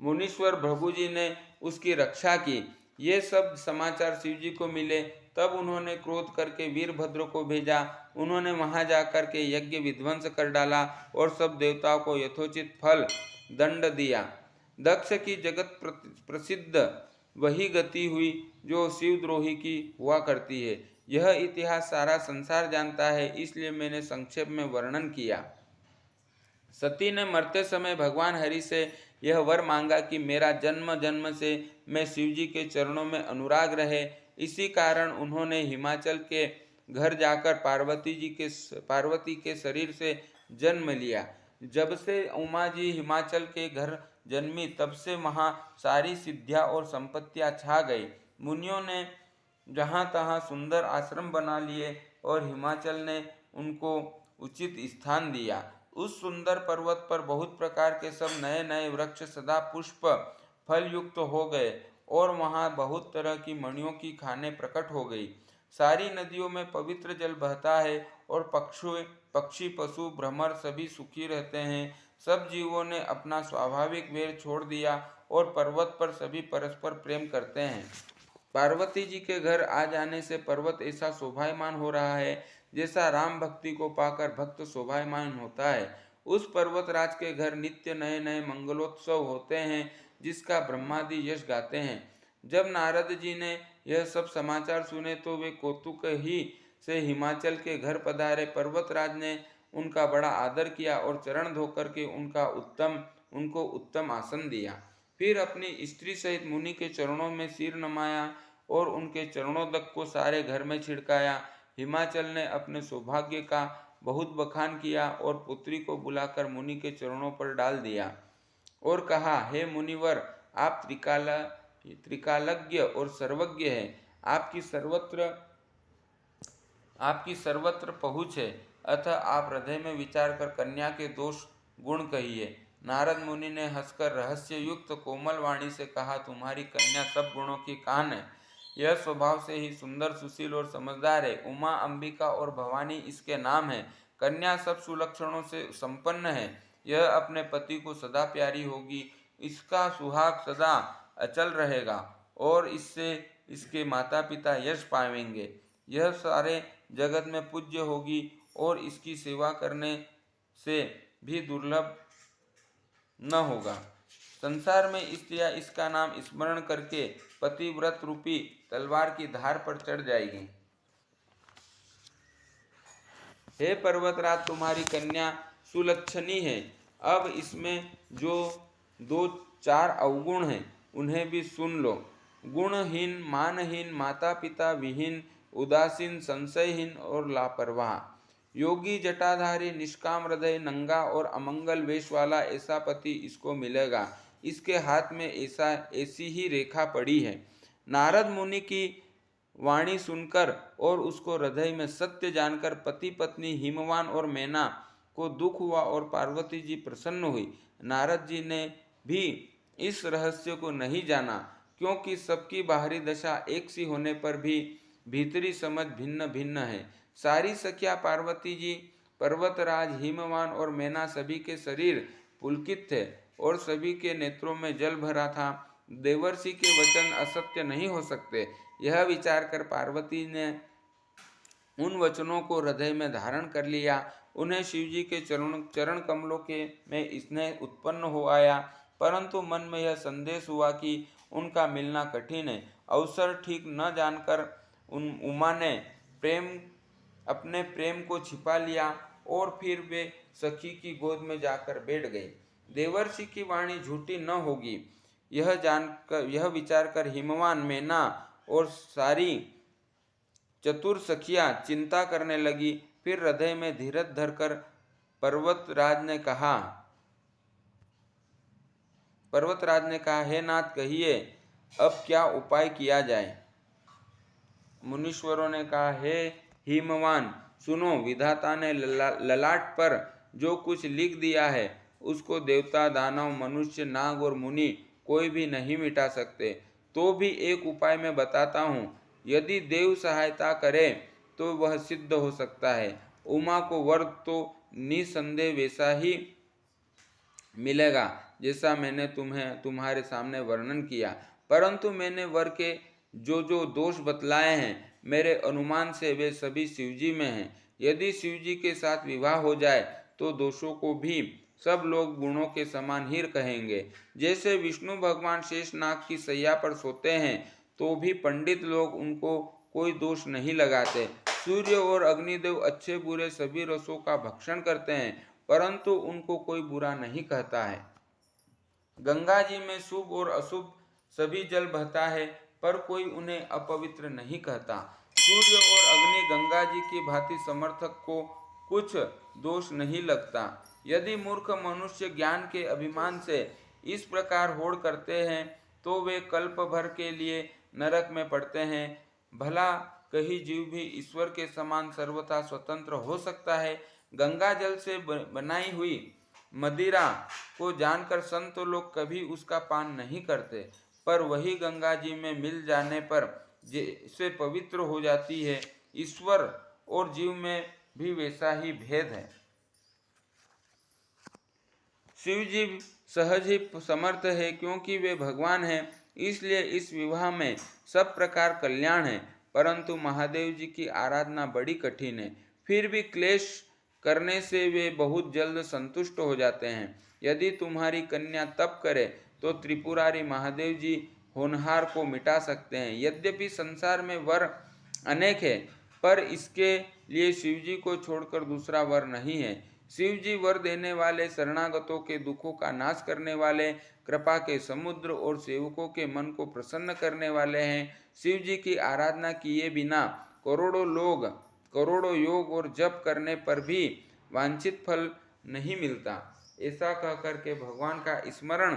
मुनीश्वर भृगु जी ने उसकी रक्षा की। ये सब समाचार शिव जी को मिले, तब उन्होंने क्रोध करके वीरभद्र को भेजा। उन्होंने वहां जाकर के यज्ञ विध्वंस कर डाला और सब देवताओं को यथोचित फल दंड दिया। दक्ष की जगत प्रसिद्ध वही गति हुई जो शिवद्रोही की हुआ करती है। यह इतिहास सारा संसार जानता है, इसलिए मैंने संक्षेप में वर्णन किया। सती ने मरते समय भगवान हरि से यह वर मांगा कि मेरा जन्म जन्म से मैं शिव जी के चरणों में अनुराग रहे। इसी कारण उन्होंने हिमाचल के घर जाकर पार्वती के शरीर से जन्म लिया। जब से उमा जी हिमाचल के घर जन्मी, तब से वहाँ सारी सिद्धियाँ और संपत्तियाँ छा गई। मुनियों ने जहाँ तहाँ सुंदर आश्रम बना लिए और हिमाचल ने उनको उचित स्थान दिया। उस सुंदर पर्वत पर बहुत प्रकार के सब नए नए वृक्ष सदा पुष्प फल युक्त हो गए और वहाँ बहुत तरह की मणियों की खाने प्रकट हो गई। सारी नदियों में पवित्र जल बहता है और पक्षी पशु भ्रमर सभी सुखी रहते हैं। सब जीवों ने अपना स्वाभाविक वैर छोड़ दिया और पर्वत पर सभी परस्पर प्रेम करते हैं। पार्वती जी के घर आ जाने से पर्वत ऐसा शोभायमान हो रहा है जैसा राम भक्ति को पाकर भक्त शोभायमान होता है। उस पर्वतराज के घर नित्य नए नए मंगलोत्सव होते हैं, जिसका ब्रह्मादि यश गाते हैं। जब नारद जी ने यह सब समाचार सुने तो वे कौतुक ही से हिमाचल के घर पधारे। पर्वतराज ने उनका बड़ा आदर किया और चरण धोकर के उनको उत्तम आसन दिया। फिर अपनी स्त्री सहित मुनि के चरणों में सिर नमाया और उनके चरणोदक को सारे घर में छिड़काया। हिमाचल ने अपने सौभाग्य का बहुत बखान किया और पुत्री को बुलाकर मुनि के चरणों पर डाल दिया और कहा, हे मुनिवर, आप त्रिकालज्ञ और सर्वज्ञ हैं। आपकी सर्वत्र पहुँच है, अतः आप हृदय में विचार कर कन्या के दोष गुण कहिए। नारद मुनि ने हंसकर रहस्य युक्त कोमल वाणी से कहा, तुम्हारी कन्या सब गुणों की कान है। यह स्वभाव से ही सुंदर, सुशील और समझदार है। उमा, अंबिका और भवानी इसके नाम है। कन्या सब सुलक्षणों से संपन्न है। यह अपने पति को सदा प्यारी होगी, इसका सुहाग सदा अचल रहेगा और इससे इसके माता पिता यश पाएंगे। यह सारे जगत में पूज्य होगी और इसकी सेवा करने से भी दुर्लभ न होगा। संसार में स्त्रियां इसका नाम स्मरण करके पतिव्रत रूपी तलवार की धार पर चढ़ जाएगी। हे पर्वतराज, तुम्हारी कन्या सुलक्षणी है। अब इसमें जो 2-4 अवगुण हैं उन्हें भी सुन लो। गुणहीन, मानहीन, माता पिता विहीन, उदासीन, संशयहीन और लापरवाह, योगी, जटाधारी, निष्काम हृदय, नंगा और अमंगल वेश वाला ऐसा पति इसको मिलेगा। इसके हाथ में ऐसी ही रेखा पड़ी है। नारद मुनि की वाणी सुनकर और उसको हृदय में सत्य जानकर पति पत्नी हिमवान और मैना को दुख हुआ और पार्वती जी प्रसन्न हुई। नारद जी ने भी इस रहस्य को नहीं जाना, क्योंकि सबकी बाहरी दशा एक सी होने पर भी भीतरी समझ भिन्न भिन्न है। सारी सखिया पार्वती जी, पर्वतराज, हिमवान और मैना सभी के शरीर पुलकित थे और सभी के नेत्रों में जल भरा था। देवर्षि के वचन असत्य नहीं हो सकते, यह विचार कर पार्वती ने उन वचनों को हृदय में धारण कर लिया। उन्हें शिवजी के चरण कमलों के में स्नेह उत्पन्न हो आया, परंतु मन में यह संदेश हुआ कि उनका मिलना कठिन है। अवसर ठीक न जानकर उमा ने अपने प्रेम को छिपा लिया और फिर वे सखी की गोद में जाकर बैठ गई। देवर्षि की वाणी झूठी न होगी, यह विचार कर हिमवान, मैना और सारी चतुर सखियां चिंता करने लगी। फिर हृदय में धीरज धरकर पर्वतराज ने कहा, हे नाथ, कहिए अब क्या उपाय किया जाए। मुनीश्वरों ने कहा, हे हिमवान, सुनो, विधाता ने ललाट पर जो कुछ लिख दिया है उसको देवता, दानव, मनुष्य, नाग और मुनि कोई भी नहीं मिटा सकते। तो भी एक उपाय मैं बताता हूँ, यदि देव सहायता करे तो वह सिद्ध हो सकता है। उमा को वर तो निसंदेह वैसा ही मिलेगा जैसा मैंने तुम्हारे सामने वर्णन किया, परंतु मैंने वर के जो जो दोष बतलाए हैं, मेरे अनुमान से वे सभी शिवजी में हैं। यदि शिवजी के साथ विवाह हो जाए तो दोषों को भी सब लोग गुणों के समान ही कहेंगे। जैसे विष्णु भगवान शेषनाग की सैया पर सोते हैं तो भी पंडित लोग उनको कोई दोष नहीं लगाते। सूर्य और अग्निदेव अच्छे बुरे सभी रसों का भक्षण करते हैं, परंतु उनको कोई बुरा नहीं कहता है। गंगा जी में शुभ और अशुभ सभी जल बहता है, पर कोई उन्हें अपवित्र नहीं कहता। सूर्य और अग्नि गंगा जी की भांति समर्थक को कुछ दोष नहीं लगता। यदि मूर्ख मनुष्य ज्ञान के अभिमान से इस प्रकार होड़ करते हैं तो वे कल्प भर के लिए नरक में पड़ते हैं। भला कहीं जीव भी ईश्वर के समान सर्वथा स्वतंत्र हो सकता है? गंगा जल से बनाई हुई मदिरा को जानकर संत लोग कभी उसका पान नहीं करते, पर वही गंगा जी में मिल जाने पर जैसे पवित्र हो जाती है, ईश्वर और जीव में भी वैसा ही भेद है। शिव जी सहज ही समर्थ है, क्योंकि वे भगवान हैं, इसलिए इस विवाह में सब प्रकार कल्याण है। परंतु महादेव जी की आराधना बड़ी कठिन है, फिर भी क्लेश करने से वे बहुत जल्द संतुष्ट हो जाते हैं। यदि तुम्हारी कन्या तप करे तो त्रिपुरारी महादेव जी होनहार को मिटा सकते हैं। यद्यपि संसार में वर अनेक है, पर इसके लिए शिवजी को छोड़कर दूसरा वर नहीं है। शिवजी वर देने वाले, शरणागतों के दुखों का नाश करने वाले, कृपा के समुद्र और सेवकों के मन को प्रसन्न करने वाले हैं। शिवजी की आराधना किए बिना करोड़ों योग और जप करने पर भी वांछित फल नहीं मिलता। ऐसा कहकर के भगवान का स्मरण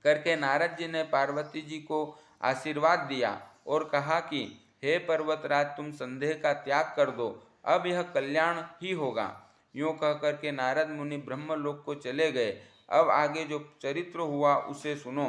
करके नारद जी ने पार्वती जी को आशीर्वाद दिया और कहा कि हे पर्वतराज, तुम संदेह का त्याग कर दो, अब यह कल्याण ही होगा। यूँ कहकर के नारद मुनि ब्रह्मलोक को चले गए। अब आगे जो चरित्र हुआ उसे सुनो।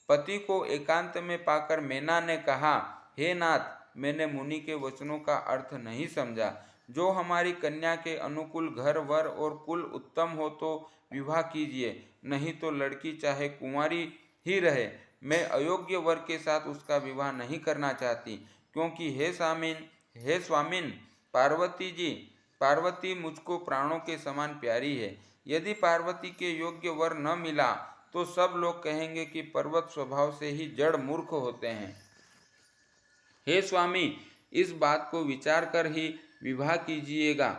पति को एकांत में पाकर मैना ने कहा, हे नाथ, मैंने मुनि के वचनों का अर्थ नहीं समझा। जो हमारी कन्या के अनुकूल घर वर और कुल उत्तम हो तो विवाह कीजिए, नहीं तो लड़की चाहे कुंवारी ही रहे। मैं अयोग्य वर के साथ उसका विवाह नहीं करना चाहती, क्योंकि हे स्वामिन, पार्वती मुझको प्राणों के समान प्यारी है। यदि पार्वती के योग्य वर न मिला तो सब लोग कहेंगे कि पर्वत स्वभाव से ही जड़ मूर्ख होते हैं। हे स्वामी, इस बात को विचार कर ही विवाह कीजिएगा,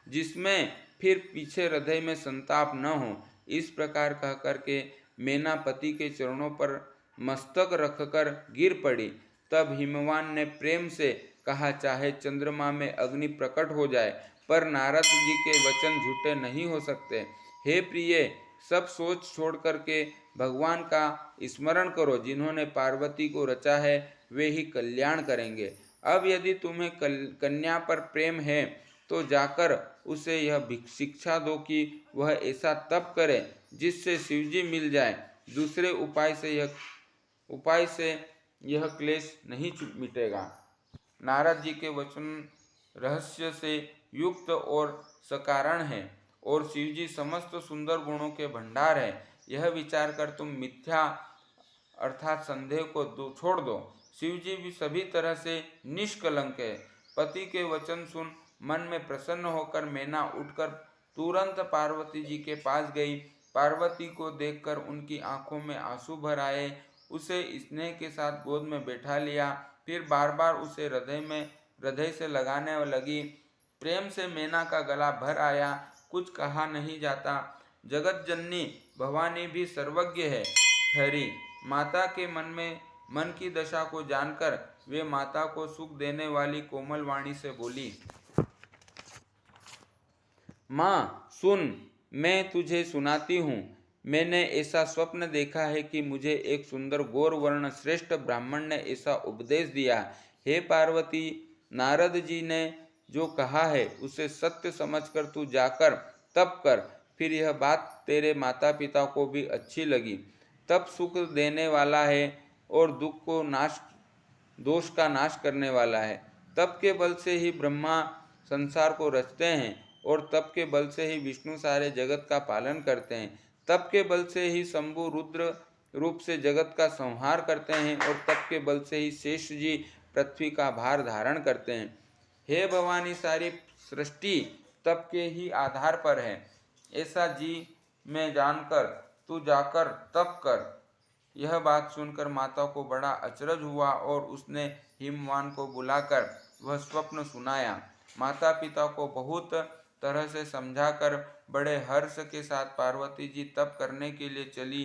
जिसमें फिर पीछे हृदय में संताप न हो। इस प्रकार कहकर के मैना पति के चरणों पर मस्तक रखकर गिर पड़ी। तब हिमवान ने प्रेम से कहा, चाहे चंद्रमा में अग्नि प्रकट हो जाए, पर नारद जी के वचन झूठे नहीं हो सकते। हे प्रिय, सब सोच छोड़ करके भगवान का स्मरण करो। जिन्होंने पार्वती को रचा है वे ही कल्याण करेंगे। अब यदि तुम्हें कन्या पर प्रेम है तो जाकर उसे यह शिक्षा दो कि वह ऐसा तप करे जिससे शिवजी मिल जाए। दूसरे उपाय से यह क्लेश नहीं मिटेगा। नारद जी के वचन रहस्य से युक्त और सकारण है, और शिवजी समस्त सुंदर गुणों के भंडार है। यह विचार कर तुम मिथ्या अर्थात संदेह को छोड़ दो। शिवजी भी सभी तरह से निष्कलंक है। पति के वचन सुन मन में प्रसन्न होकर मैना उठकर तुरंत पार्वती जी के पास गई। पार्वती को देखकर उनकी आंखों में आंसू भर आए। उसे स्नेह के साथ गोद में बैठा लिया, फिर बार बार उसे हृदय से लगाने लगी। प्रेम से मैना का गला भर आया। कुछ कहा नहीं जाता। जगत जननी भवानी भी सर्वज्ञ है ठहरी। माता के मन की दशा को जानकर वे माता को सुख देने वाली कोमल वाणी से बोली, माँ सुन, मैं तुझे सुनाती हूँ। मैंने ऐसा स्वप्न देखा है कि मुझे एक सुंदर गौर वर्ण श्रेष्ठ ब्राह्मण ने ऐसा उपदेश दिया, हे पार्वती, नारद जी ने जो कहा है उसे सत्य समझकर तू जाकर तप कर। फिर यह बात तेरे माता पिता को भी अच्छी लगी। तप सुख देने वाला है और दोष का नाश करने वाला है। तप के बल से ही ब्रह्मा संसार को रचते हैं और तप के बल से ही विष्णु सारे जगत का पालन करते हैं। तप के बल से ही शंभु रुद्र रूप से जगत का संहार करते हैं और तप के बल से ही शेष जी पृथ्वी का भार धारण करते हैं। हे भवानी, सारी सृष्टि तप के ही आधार पर है, ऐसा जी में जानकर तू जाकर तप कर। यह बात सुनकर माता को बड़ा अचरज हुआ और उसने हिमवान को बुलाकर वह स्वप्न सुनाया। माता पिता को बहुत तरह से समझाकर बड़े हर्ष के साथ पार्वती जी तप करने के लिए चली।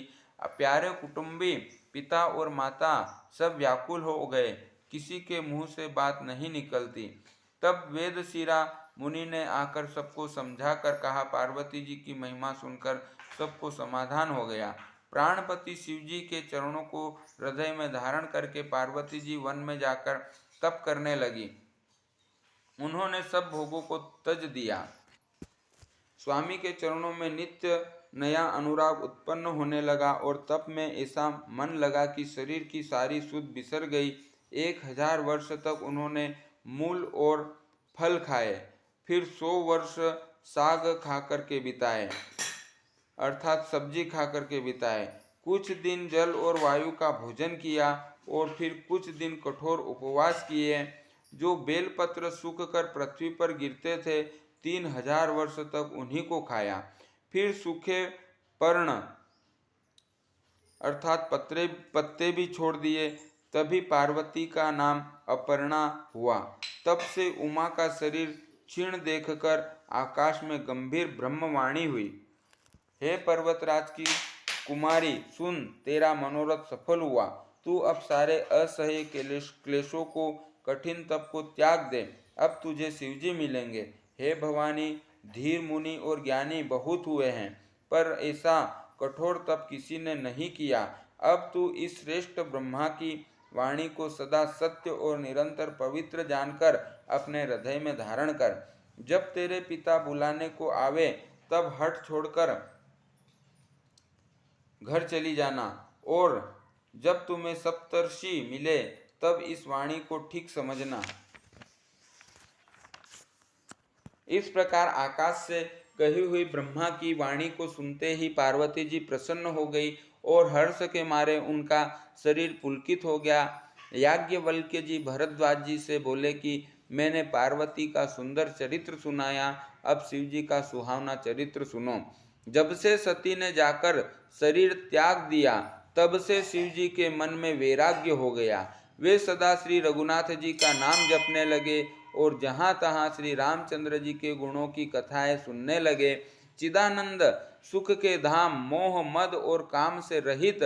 प्यारे कुटुंबी पिता और माता सब व्याकुल हो गए, किसी के मुंह से बात नहीं निकलती। तब वेदशिरा मुनि ने आकर सबको समझाकर कहा। पार्वती जी की महिमा सुनकर सबको समाधान हो गया। प्राणपति शिवजी के चरणों को हृदय में धारण करके पार्वती जी वन में जाकर तप करने लगी। उन्होंने सब भोगों को त्यज दिया। स्वामी के चरणों में नित्य नया अनुराग उत्पन्न होने लगा और तप में ऐसा मन लगा कि शरीर की सारी सुध बिसर गई। 1000 वर्ष तक उन्होंने मूल और फल खाए, फिर 100 वर्ष साग खाकर के बिताए, अर्थात सब्जी खाकर के बिताए। कुछ दिन जल और वायु का भोजन किया और फिर कुछ दिन कठोर उपवास किए। जो बेलपत्र सूख कर पृथ्वी पर गिरते थे, 3000 वर्ष तक उन्हीं को खाया। फिर सूखे पर्ण अर्थात पत्ते भी छोड़ दिए। तभी पार्वती का नाम अपर्णा हुआ। तब से उमा का शरीर क्षीण देखकर आकाश में गंभीर ब्रह्मवाणी हुई। हे पर्वतराज की कुमारी, सुन, तेरा मनोरथ सफल हुआ। तू अब सारे असह्य क्लेशों को, कठिन तप को त्याग दे। अब तुझे शिवजी मिलेंगे। हे भवानी, धीर मुनि और ज्ञानी बहुत हुए हैं, पर ऐसा कठोर तप किसी ने नहीं किया। अब तू इस श्रेष्ठ ब्रह्मा की वाणी को सदा सत्य और निरंतर पवित्र जानकर अपने हृदय में धारण कर। जब तेरे पिता बुलाने को आवे तब हठ छोड़कर घर चली जाना, और जब तुम्हें सप्तर्षि मिले तब इस वाणी को ठीक समझना। इस प्रकार आकाश से कही हुई ब्रह्मा की वाणी को सुनते ही पार्वती जी प्रसन्न हो गई और हर्ष के मारे उनका शरीर पुलकित हो गया। याज्ञवल्क्य जी भरद्वाज जी से बोले कि मैंने पार्वती का सुंदर चरित्र सुनाया, अब शिव जी का सुहावना चरित्र सुनो। जब से सती ने जाकर शरीर त्याग दिया, तब से शिव जी के मन में वैराग्य हो गया। वे सदा श्री रघुनाथ जी का नाम जपने लगे और जहाँ तहाँ श्री रामचंद्र जी के गुणों की कथाएं सुनने लगे। चिदानंद सुख के धाम, मोह मद और काम से रहित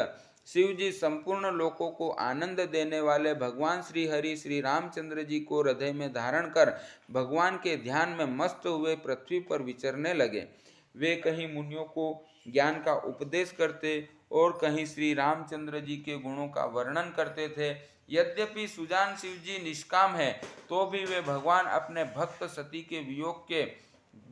शिव जी संपूर्ण लोकों को आनंद देने वाले भगवान श्री हरि श्री रामचंद्र जी को हृदय में धारण कर भगवान के ध्यान में मस्त हुए पृथ्वी पर विचरने लगे। वे कहीं मुनियों को ज्ञान का उपदेश करते और कहीं श्री रामचंद्र जी के गुणों का वर्णन करते थे। यद्यपि सुजान शिव जी निष्काम है, तो भी वे भगवान अपने भक्त सती के वियोग के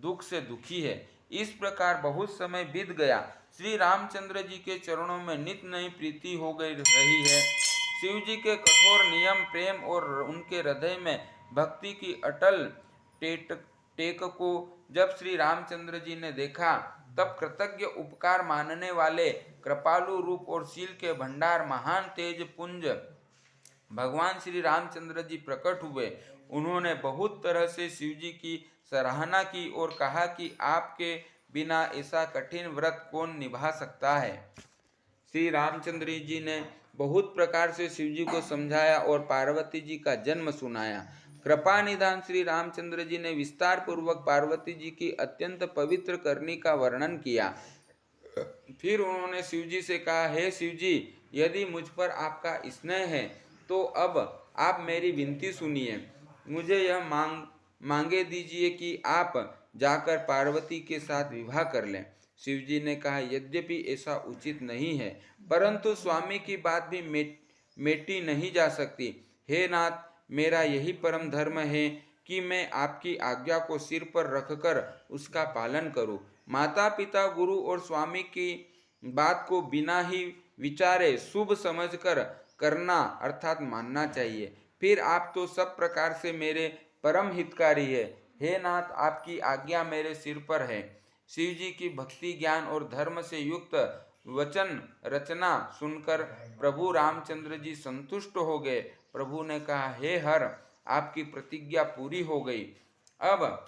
दुख से दुखी है। इस प्रकार बहुत समय बीत गया। श्री रामचंद्र जी के चरणों में नित नई प्रीति हो गई रही है। शिव जी के कठोर नियम, प्रेम और उनके हृदय में भक्ति की अटल टेक को जब श्री रामचंद्र जी ने देखा, तब कृतज्ञ उपकार मानने वाले कृपालु रूप और शील के भंडार महान तेज पुंज भगवान श्री रामचंद्र जी प्रकट हुए। उन्होंने बहुत तरह से शिव जी की सराहना की और कहा कि आपके बिना ऐसा कठिन व्रत कौन निभा सकता है। श्री रामचंद्र जी ने बहुत प्रकार से शिव जी को समझाया और पार्वती जी का जन्म सुनाया। कृपा निधान श्री रामचंद्र जी ने विस्तार पूर्वक पार्वती जी की अत्यंत पवित्र करनी का वर्णन किया। फिर उन्होंने शिव जी से कहा, हे शिव जी, यदि मुझ पर आपका स्नेह है तो अब आप मेरी विनती सुनिए। मुझे यह मांगे दीजिए कि आप जाकर पार्वती के साथ विवाह कर लें। शिव जी ने कहा, यद्यपि ऐसा उचित नहीं है, परंतु स्वामी की बात भी मेटी नहीं जा सकती। हे नाथ, मेरा यही परम धर्म है कि मैं आपकी आज्ञा को सिर पर रखकर उसका पालन करूं। माता पिता, गुरु और स्वामी की बात को बिना ही विचारे शुभ समझकर करना अर्थात मानना चाहिए। फिर आप तो सब प्रकार से मेरे परम हितकारी है। हे नाथ, आपकी आज्ञा मेरे सिर पर है। शिव जी की भक्ति, ज्ञान और धर्म से युक्त वचन रचना सुनकर प्रभु रामचंद्र जी संतुष्ट हो गए। प्रभु ने कहा, हे हर, आपकी प्रतिज्ञा पूरी हो गई। अब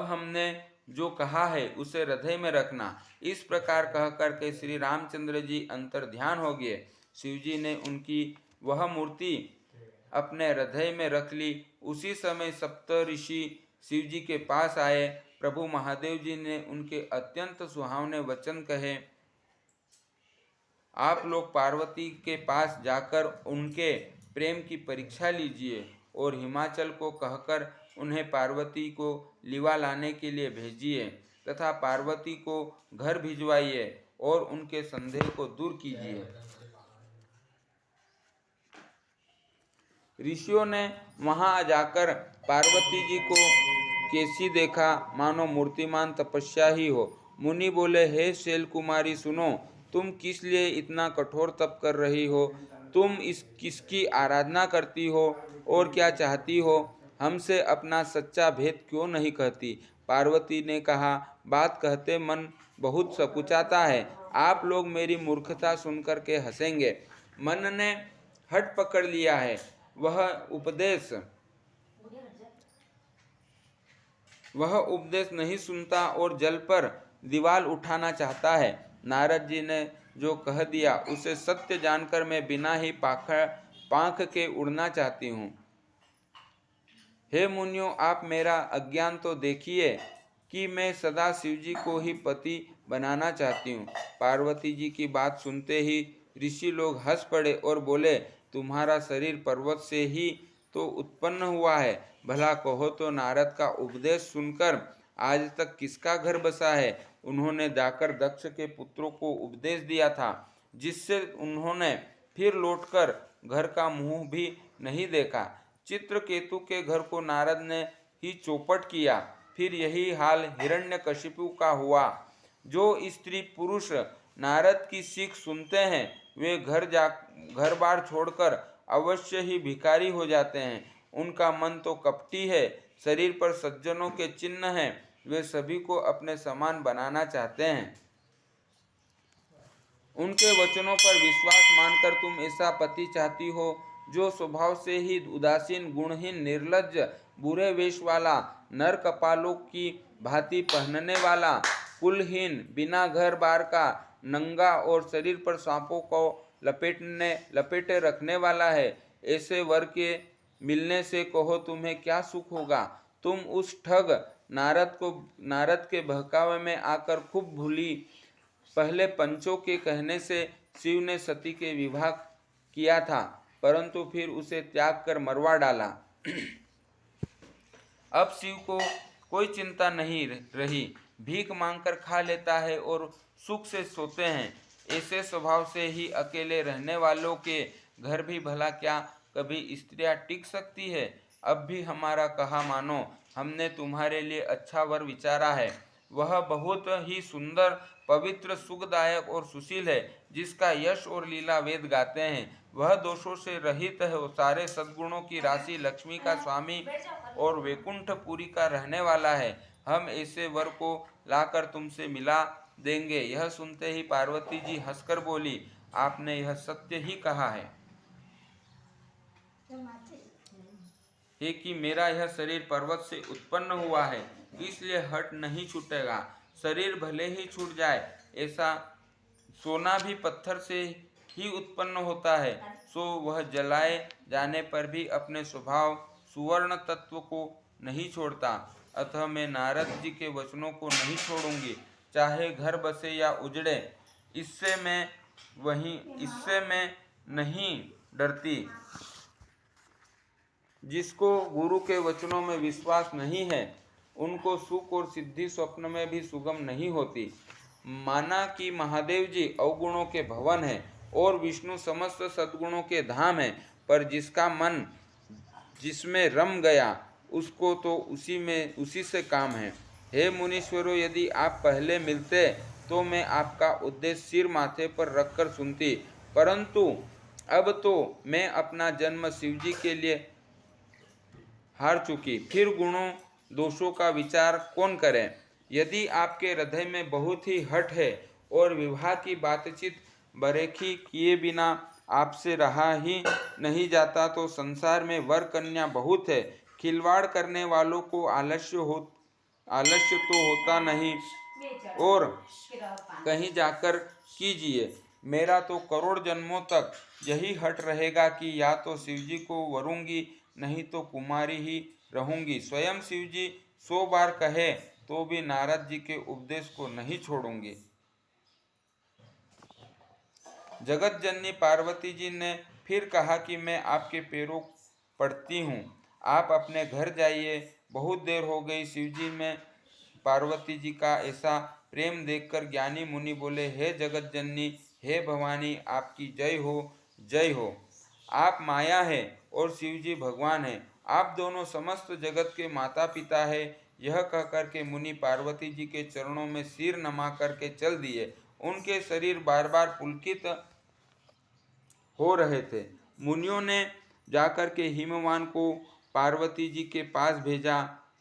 हमने जो कहा है उसे हृदय में रखना। इस प्रकार कह करके श्री रामचंद्र जी अंतर ध्यान हो गए। शिव जी ने उनकी वह मूर्ति अपने हृदय में रख ली। उसी समय सप्त ऋषि शिव जी के पास आए। प्रभु महादेव जी ने उनके अत्यंत सुहावने वचन कहे। आप लोग पार्वती के पास जाकर उनके प्रेम की परीक्षा लीजिए और हिमाचल को कहकर उन्हें पार्वती को लिवा लाने के लिए भेजिए तथा पार्वती को घर भिजवाइए और उनके संदेह को दूर कीजिए। ऋषियों ने वहां जाकर पार्वती जी को कैसी देखा, मानो मूर्तिमान तपस्या ही हो। मुनि बोले, हे शैल कुमारी, सुनो, तुम किस लिए इतना कठोर तप कर रही हो? तुम किसकी आराधना करती हो और क्या चाहती हो? हमसे अपना सच्चा भेद क्यों नहीं कहती? पार्वती ने कहा, बात कहते मन बहुत सकुचाता है। आप लोग मेरी मूर्खता सुनकर के हंसेंगे। मन ने हट पकड़ लिया है। वह उपदेश नहीं सुनता और जल पर दीवार उठाना चाहता है। नारद जी ने जो कह दिया उसे सत्य जानकर मैं बिना ही पांख के उड़ना चाहती हूँ। हे मुनियों, आप मेरा अज्ञान तो देखिए कि मैं सदा शिव जी को ही पति बनाना चाहती हूँ। पार्वती जी की बात सुनते ही ऋषि लोग हंस पड़े और बोले, तुम्हारा शरीर पर्वत से ही तो उत्पन्न हुआ है। भला कहो तो नारद का उपदेश सुनकर आज तक किसका घर बसा है? उन्होंने जाकर दक्ष के पुत्रों को उपदेश दिया था, जिससे उन्होंने फिर लौटकर घर का मुंह भी नहीं देखा। चित्रकेतु के घर को नारद ने ही चौपट किया। फिर यही हाल हिरण्यकशिपु का हुआ। जो स्त्री पुरुष नारद की सीख सुनते हैं वे घर बार छोड़कर अवश्य ही भिखारी हो जाते हैं। उनका मन तो कपटी है, शरीर पर सज्जनों के चिन्ह हैं, वे सभी को अपने समान बनाना चाहते हैं। उनके वचनों पर विश्वास मानकर तुम ऐसा पति चाहती हो जो स्वभाव से ही उदासीन, गुणहीन, निर्लज्ज, बुरे वेश वाला, नर कपालों की भांति पहनने वाला, कुलहीन, बिना घर बार का, नंगा और शरीर पर सांपों को लपेटे रखने वाला है। ऐसे वर के मिलने से कहो तुम्हें क्या सुख होगा? तुम उस ठग नारद के बहकावे में आकर खूब भूली। पहले पंचों के कहने से शिव ने सती के विवाह किया था, परंतु फिर उसे त्याग कर मरवा डाला। अब शिव को कोई चिंता नहीं रही, भीख मांगकर खा लेता है और सुख से सोते हैं। ऐसे स्वभाव से ही अकेले रहने वालों के घर भी भला क्या कभी स्त्रियां टिक सकती है? अब भी हमारा कहा मानो, हमने तुम्हारे लिए अच्छा वर विचारा है। वह बहुत ही सुंदर, पवित्र, सुखदायक और सुशील है, जिसका यश और लीला वेद गाते हैं। वह दोषों से रहित है, सारे सद्गुणों की राशि, लक्ष्मी का स्वामी और वैकुंठपुरी का रहने वाला है। हम ऐसे वर को लाकर तुमसे मिला देंगे। यह सुनते ही पार्वती जी हंसकर बोली, आपने यह सत्य ही कहा है कि मेरा यह शरीर पर्वत से उत्पन्न हुआ है, इसलिए हट नहीं छूटेगा। शरीर भले ही छूट जाए, ऐसा सोना भी पत्थर से ही उत्पन्न होता है, सो वह जलाए जाने पर भी अपने स्वभाव सुवर्ण तत्व को नहीं छोड़ता। अतः मैं नारद जी के वचनों को नहीं छोड़ूंगी, चाहे घर बसे या उजड़े। इससे मैं नहीं डरती। जिसको गुरु के वचनों में विश्वास नहीं है, उनको सुख और सिद्धि स्वप्न में भी सुगम नहीं होती। माना कि महादेव जी अवगुणों के भवन है, और विष्णु समस्त सद्गुणों के धाम है, पर जिसका मन जिसमें रम गया उसको तो उसी से काम है। हे मुनीश्वरों, यदि आप पहले मिलते तो मैं आपका उद्देश्य सिर माथे पर रखकर सुनती, परंतु अब तो मैं अपना जन्म शिवजी के लिए हार चुकी, फिर गुणों दोषों का विचार कौन करे। यदि आपके हृदय में बहुत ही हठ है और विवाह की बातचीत बरेखी किए बिना आपसे रहा ही नहीं जाता, तो संसार में वर कन्या बहुत है। खिलवाड़ करने वालों को आलस्य तो होता नहीं, और कहीं जाकर कीजिए। मेरा तो करोड़ जन्मों तक यही हट रहेगा कि या तो शिवजी को वरूंगी, नहीं तो कुमारी ही रहूंगी। स्वयं शिवजी 100 बार कहे तो भी नारद जी के उपदेश को नहीं छोड़ूंगी। जगत जननी पार्वती जी ने फिर कहा कि मैं आपके पैरों पड़ती हूँ, आप अपने घर जाइए, बहुत देर हो गई। शिवजी में पार्वती जी का ऐसा प्रेम देखकर ज्ञानी मुनि बोले, हे जगत जननी, हे भवानी, आपकी जय हो, जय हो। आप माया है और शिवजी भगवान है, आप दोनों समस्त जगत के माता पिता है। यह कहकर के मुनि पार्वती जी के चरणों में सिर नमा करके चल दिए। उनके शरीर बार बार पुलकित हो रहे थे। मुनियों ने जाकर के हिमवान को पार्वती जी के पास भेजा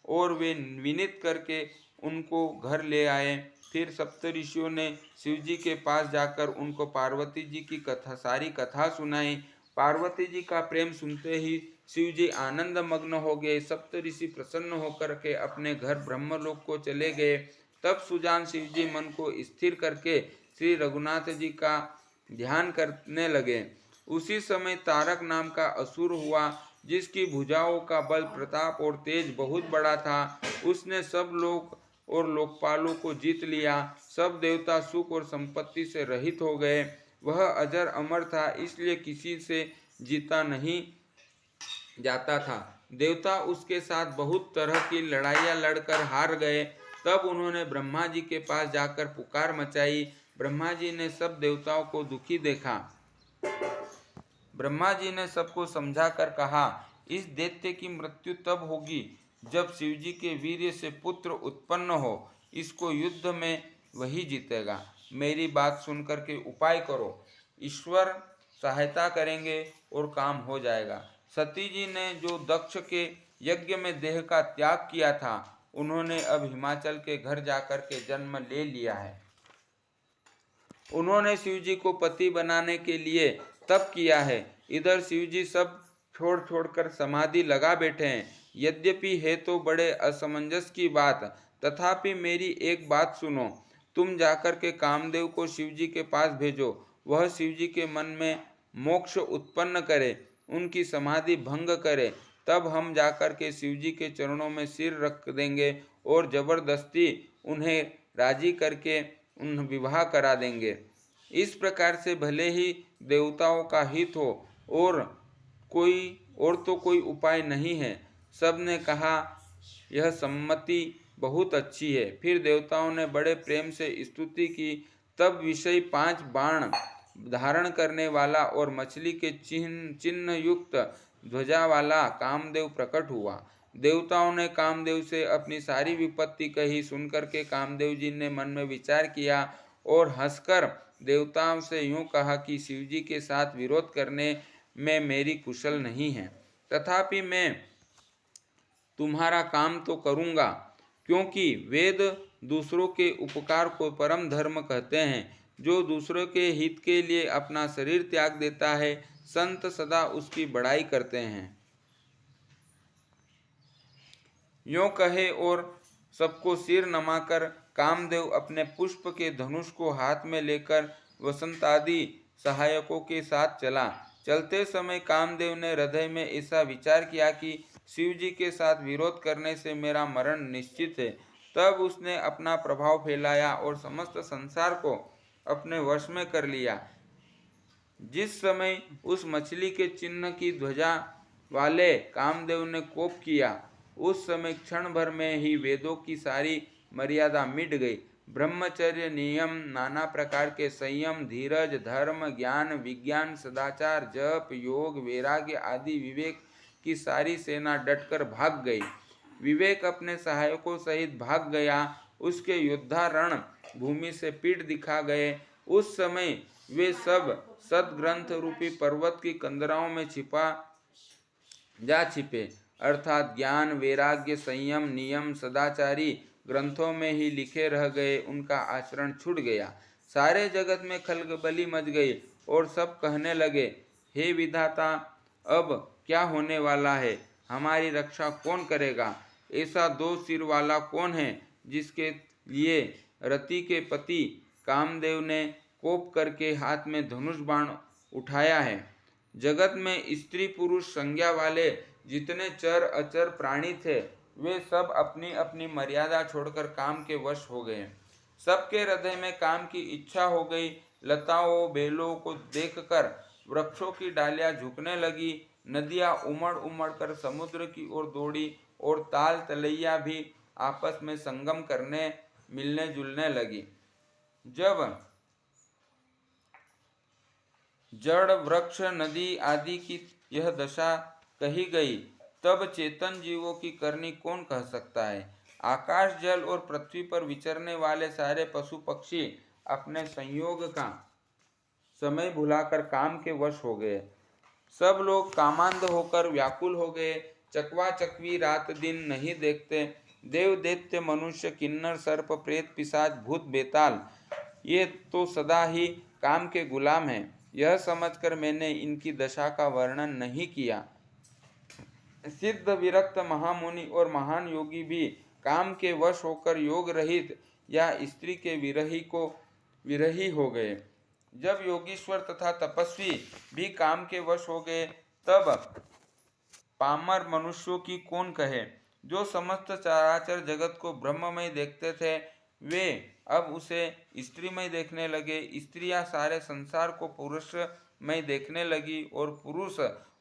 और वे विनीत करके उनको घर ले आए। फिर सप्तऋषियों ने शिवजी के पास जाकर उनको पार्वती जी की सारी कथा सुनाई। पार्वती जी का प्रेम सुनते ही शिवजी आनंद मग्न हो गए। सप्तऋषि प्रसन्न होकर के अपने घर ब्रह्मलोक को चले गए। तब सुजान शिवजी मन को स्थिर करके श्री रघुनाथ जी का ध्यान करने लगे। उसी समय तारक नाम का असुर हुआ, जिसकी भुजाओं का बल, प्रताप और तेज बहुत बड़ा था। उसने सब लोक और लोकपालों को जीत लिया। सब देवता सुख और संपत्ति से रहित हो गए। वह अजर अमर था, इसलिए किसी से जीता नहीं जाता था। देवता उसके साथ बहुत तरह की लड़ाइयाँ लड़कर हार गए। तब उन्होंने ब्रह्मा जी के पास जाकर पुकार मचाई। ब्रह्मा जी ने सब देवताओं को दुखी देखा। ब्रह्मा जी ने सबको समझा कर कहा, इस दैत्य की मृत्यु तब होगी जब शिवजी के वीर्य से पुत्र उत्पन्न हो। इसको युद्ध में वही जीतेगा। मेरी बात सुनकर के उपाय करो, ईश्वर सहायता करेंगे और काम हो जाएगा। सती जी ने जो दक्ष के यज्ञ में देह का त्याग किया था, उन्होंने अब हिमाचल के घर जाकर के जन्म ले लिया है। उन्होंने शिवजी को पति बनाने के लिए तप किया है। इधर शिवजी सब छोड़ छोड़कर समाधि लगा बैठे हैं। यद्यपि है तो बड़े असमंजस की बात, तथापि मेरी एक बात सुनो। तुम जाकर के कामदेव को शिवजी के पास भेजो। वह शिवजी के मन में मोक्ष उत्पन्न करे, उनकी समाधि भंग करे। तब हम जाकर के शिवजी के चरणों में सिर रख देंगे और जबरदस्ती उन्हें राजी करके उन विवाह करा देंगे। इस प्रकार से भले ही देवताओं का हित हो और तो कोई उपाय नहीं है। सबने कहा, यह सम्मति बहुत अच्छी है। फिर देवताओं ने बड़े प्रेम से स्तुति की। तब विषय 5 बाण धारण करने वाला और मछली के चिन्ह युक्त ध्वजा वाला कामदेव प्रकट हुआ। देवताओं ने कामदेव से अपनी सारी विपत्ति कही। सुनकर के कामदेव जी ने मन में विचार किया और हंसकर देवताओं से यूं कहा कि शिवजी के साथ विरोध करने में मेरी कुशल नहीं है, तथापि मैं तुम्हारा काम तो करूँगा, क्योंकि वेद दूसरों के उपकार को परम धर्म कहते हैं। जो दूसरों के हित के लिए अपना शरीर त्याग देता है, संत सदा उसकी बड़ाई करते हैं। यों कहे और सबको सिर नमाकर कामदेव अपने पुष्प के धनुष को हाथ में लेकर वसंत आदि सहायकों के साथ चला। चलते समय कामदेव ने हृदय में ऐसा विचार किया कि शिवजी के साथ विरोध करने से मेरा मरण निश्चित है। तब उसने अपना प्रभाव फैलाया और समस्त संसार को अपने वश में कर लिया। जिस समय उस मछली के चिन्ह की ध्वजा वाले कामदेव ने कोप किया, उस समय क्षण भर में ही वेदों की सारी मर्यादा मिट गई। ब्रह्मचर्य, नियम, नाना प्रकार के संयम, धीरज, धर्म, ज्ञान, विज्ञान, सदाचार, जप, योग, वैराग्य आदि विवेक की सारी सेना डटकर भाग गई। विवेक अपने सहायकों सहित भाग गया। उसके योद्धा रण भूमि से पीठ दिखा गए। उस समय वे सब सदग्रंथ रूपी पर्वत की कंदराओं में जा छिपे, अर्थात ज्ञान, वैराग्य, संयम, नियम, सदाचारी ग्रंथों में ही लिखे रह गए। उनका आचरण छूट गया। सारे जगत में खलबली मच गई और सब कहने लगे, हे विधाता, अब क्या होने वाला है? हमारी रक्षा कौन करेगा? ऐसा दो सिर वाला कौन है जिसके लिए रति के पति कामदेव ने कोप करके हाथ में धनुष बाण उठाया है? जगत में स्त्री पुरुष संज्ञा वाले जितने चर अचर प्राणी थे, वे सब अपनी अपनी मर्यादा छोड़कर काम के वश हो गए। सबके हृदय में काम की इच्छा हो गई। लताओं बेलों को देखकर वृक्षों की डालियां झुकने लगी। नदियां उमड़ उमड़ कर समुद्र की ओर दौड़ी और ताल तलैया भी आपस में संगम करने मिलने जुलने लगी। जब जड़, वृक्ष, नदी आदि की यह दशा कही गई, तब चेतन जीवों की करनी कौन कह सकता है? आकाश, जल और पृथ्वी पर विचरने वाले सारे पशु पक्षी अपने संयोग का समय भुलाकर काम के वश हो गए। सब लोग कामांध होकर व्याकुल हो गए। चकवा चकवी रात दिन नहीं देखते। देव दैत्य मनुष्य किन्नर सर्प प्रेत पिशाच भूत बेताल ये तो सदा ही काम के गुलाम हैं। यह समझकर मैंने इनकी दशा का वर्णन नहीं किया। सिद्ध विरक्त महामुनि और महान योगी भी काम के वश होकर योग रहित या स्त्री के विरही हो गए। जब योगीश्वर तथा तपस्वी भी काम के वश हो गए, तब पामर मनुष्यों की कौन कहे? जो समस्त चराचर जगत को ब्रह्ममय देखते थे, वे अब उसे स्त्रीमय देखने लगे। स्त्रियां सारे संसार को पुरुषमय देखने लगी और पुरुष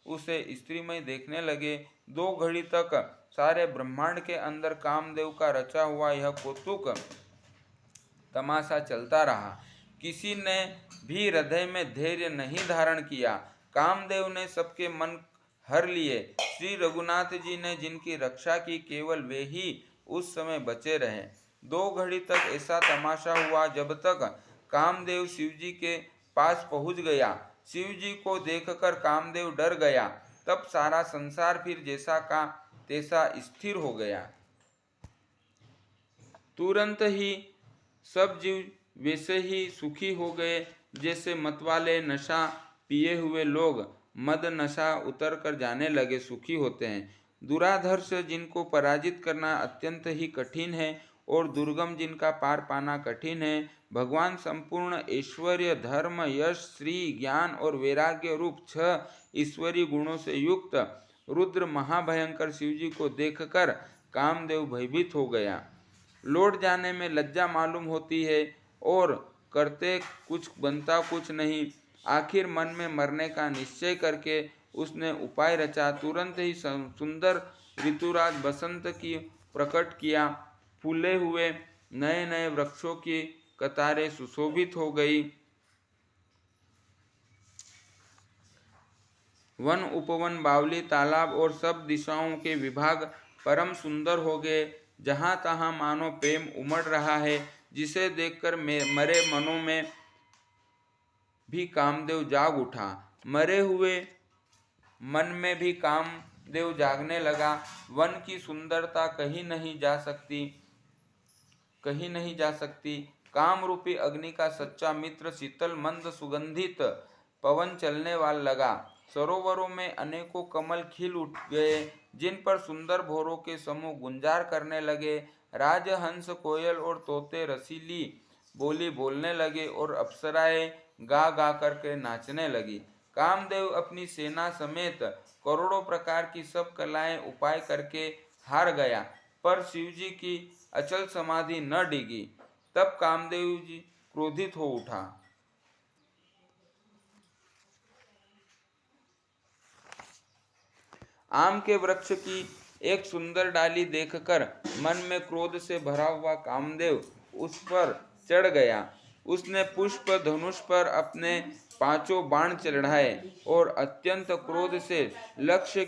उसे स्त्रीमय देखने लगे। 2 घड़ी तक सारे ब्रह्मांड के अंदर कामदेव का रचा हुआ यह कौतुक तमाशा चलता रहा। किसी ने भी हृदय में धैर्य नहीं धारण किया। कामदेव ने सबके मन हर लिए। श्री रघुनाथ जी ने जिनकी रक्षा की, केवल वे ही उस समय बचे रहे। 2 घड़ी तक ऐसा तमाशा हुआ जब तक कामदेव शिवजी के पास पहुंच गया। शिवजी को देखकर कामदेव डर गया। तब सारा संसार फिर जैसा का तैसा स्थिर हो गया। तुरंत ही सब जीव वैसे ही सुखी हो गए जैसे मतवाले नशा पिए हुए लोग मद नशा उतर कर जाने लगे सुखी होते हैं। दुराधर्ष जिनको पराजित करना अत्यंत ही कठिन है और दुर्गम जिनका पार पाना कठिन है, भगवान संपूर्ण ऐश्वर्य, धर्म, यश, श्री, ज्ञान और वैराग्य रूप 6 ईश्वरीय गुणों से युक्त रुद्र महाभयंकर शिवजी को देखकर कामदेव भयभीत हो गया। लौट जाने में लज्जा मालूम होती है और करते कुछ बनता कुछ नहीं। आखिर मन में मरने का निश्चय करके उसने उपाय रचा। तुरंत ही सुंदर ऋतुराज बसंत की प्रकट किया। फूले हुए नए नए वृक्षों की कतारें सुशोभित हो गई। वन उपवन, बावली, तालाब और सब दिशाओं के विभाग परम सुंदर हो गए। जहाँ तहाँ मानो प्रेम उमड़ रहा है, जिसे देखकर मरे मनों में भी कामदेव जाग उठा। मरे हुए मन में भी कामदेव जागने लगा। वन की सुंदरता कहीं नहीं जा सकती। काम रूपी अग्नि का सच्चा मित्र शीतल मंद सुगंधित पवन चलने वाला लगा। सरोवरों में अनेकों कमल खिल उठ गए, जिन पर सुंदर भौरों के समूह गुंजार करने लगे। राजहंस, कोयल और तोते रसीली बोली बोलने लगे और अप्सराएं गा गा करके नाचने लगी। कामदेव अपनी सेना समेत करोड़ों प्रकार की सब कलाएं उपाय करके हार गया, पर शिवजी की अचल समाधि न डिगी। तब कामदेव जी क्रोधित हो उठा। आम के वृक्ष की एक सुंदर डाली देखकर मन में क्रोध से भरा हुआ कामदेव उस पर चढ़ गया। उसने पुष्प धनुष पर अपने 5 बाण चढ़ाए और अत्यंत क्रोध से लक्ष्य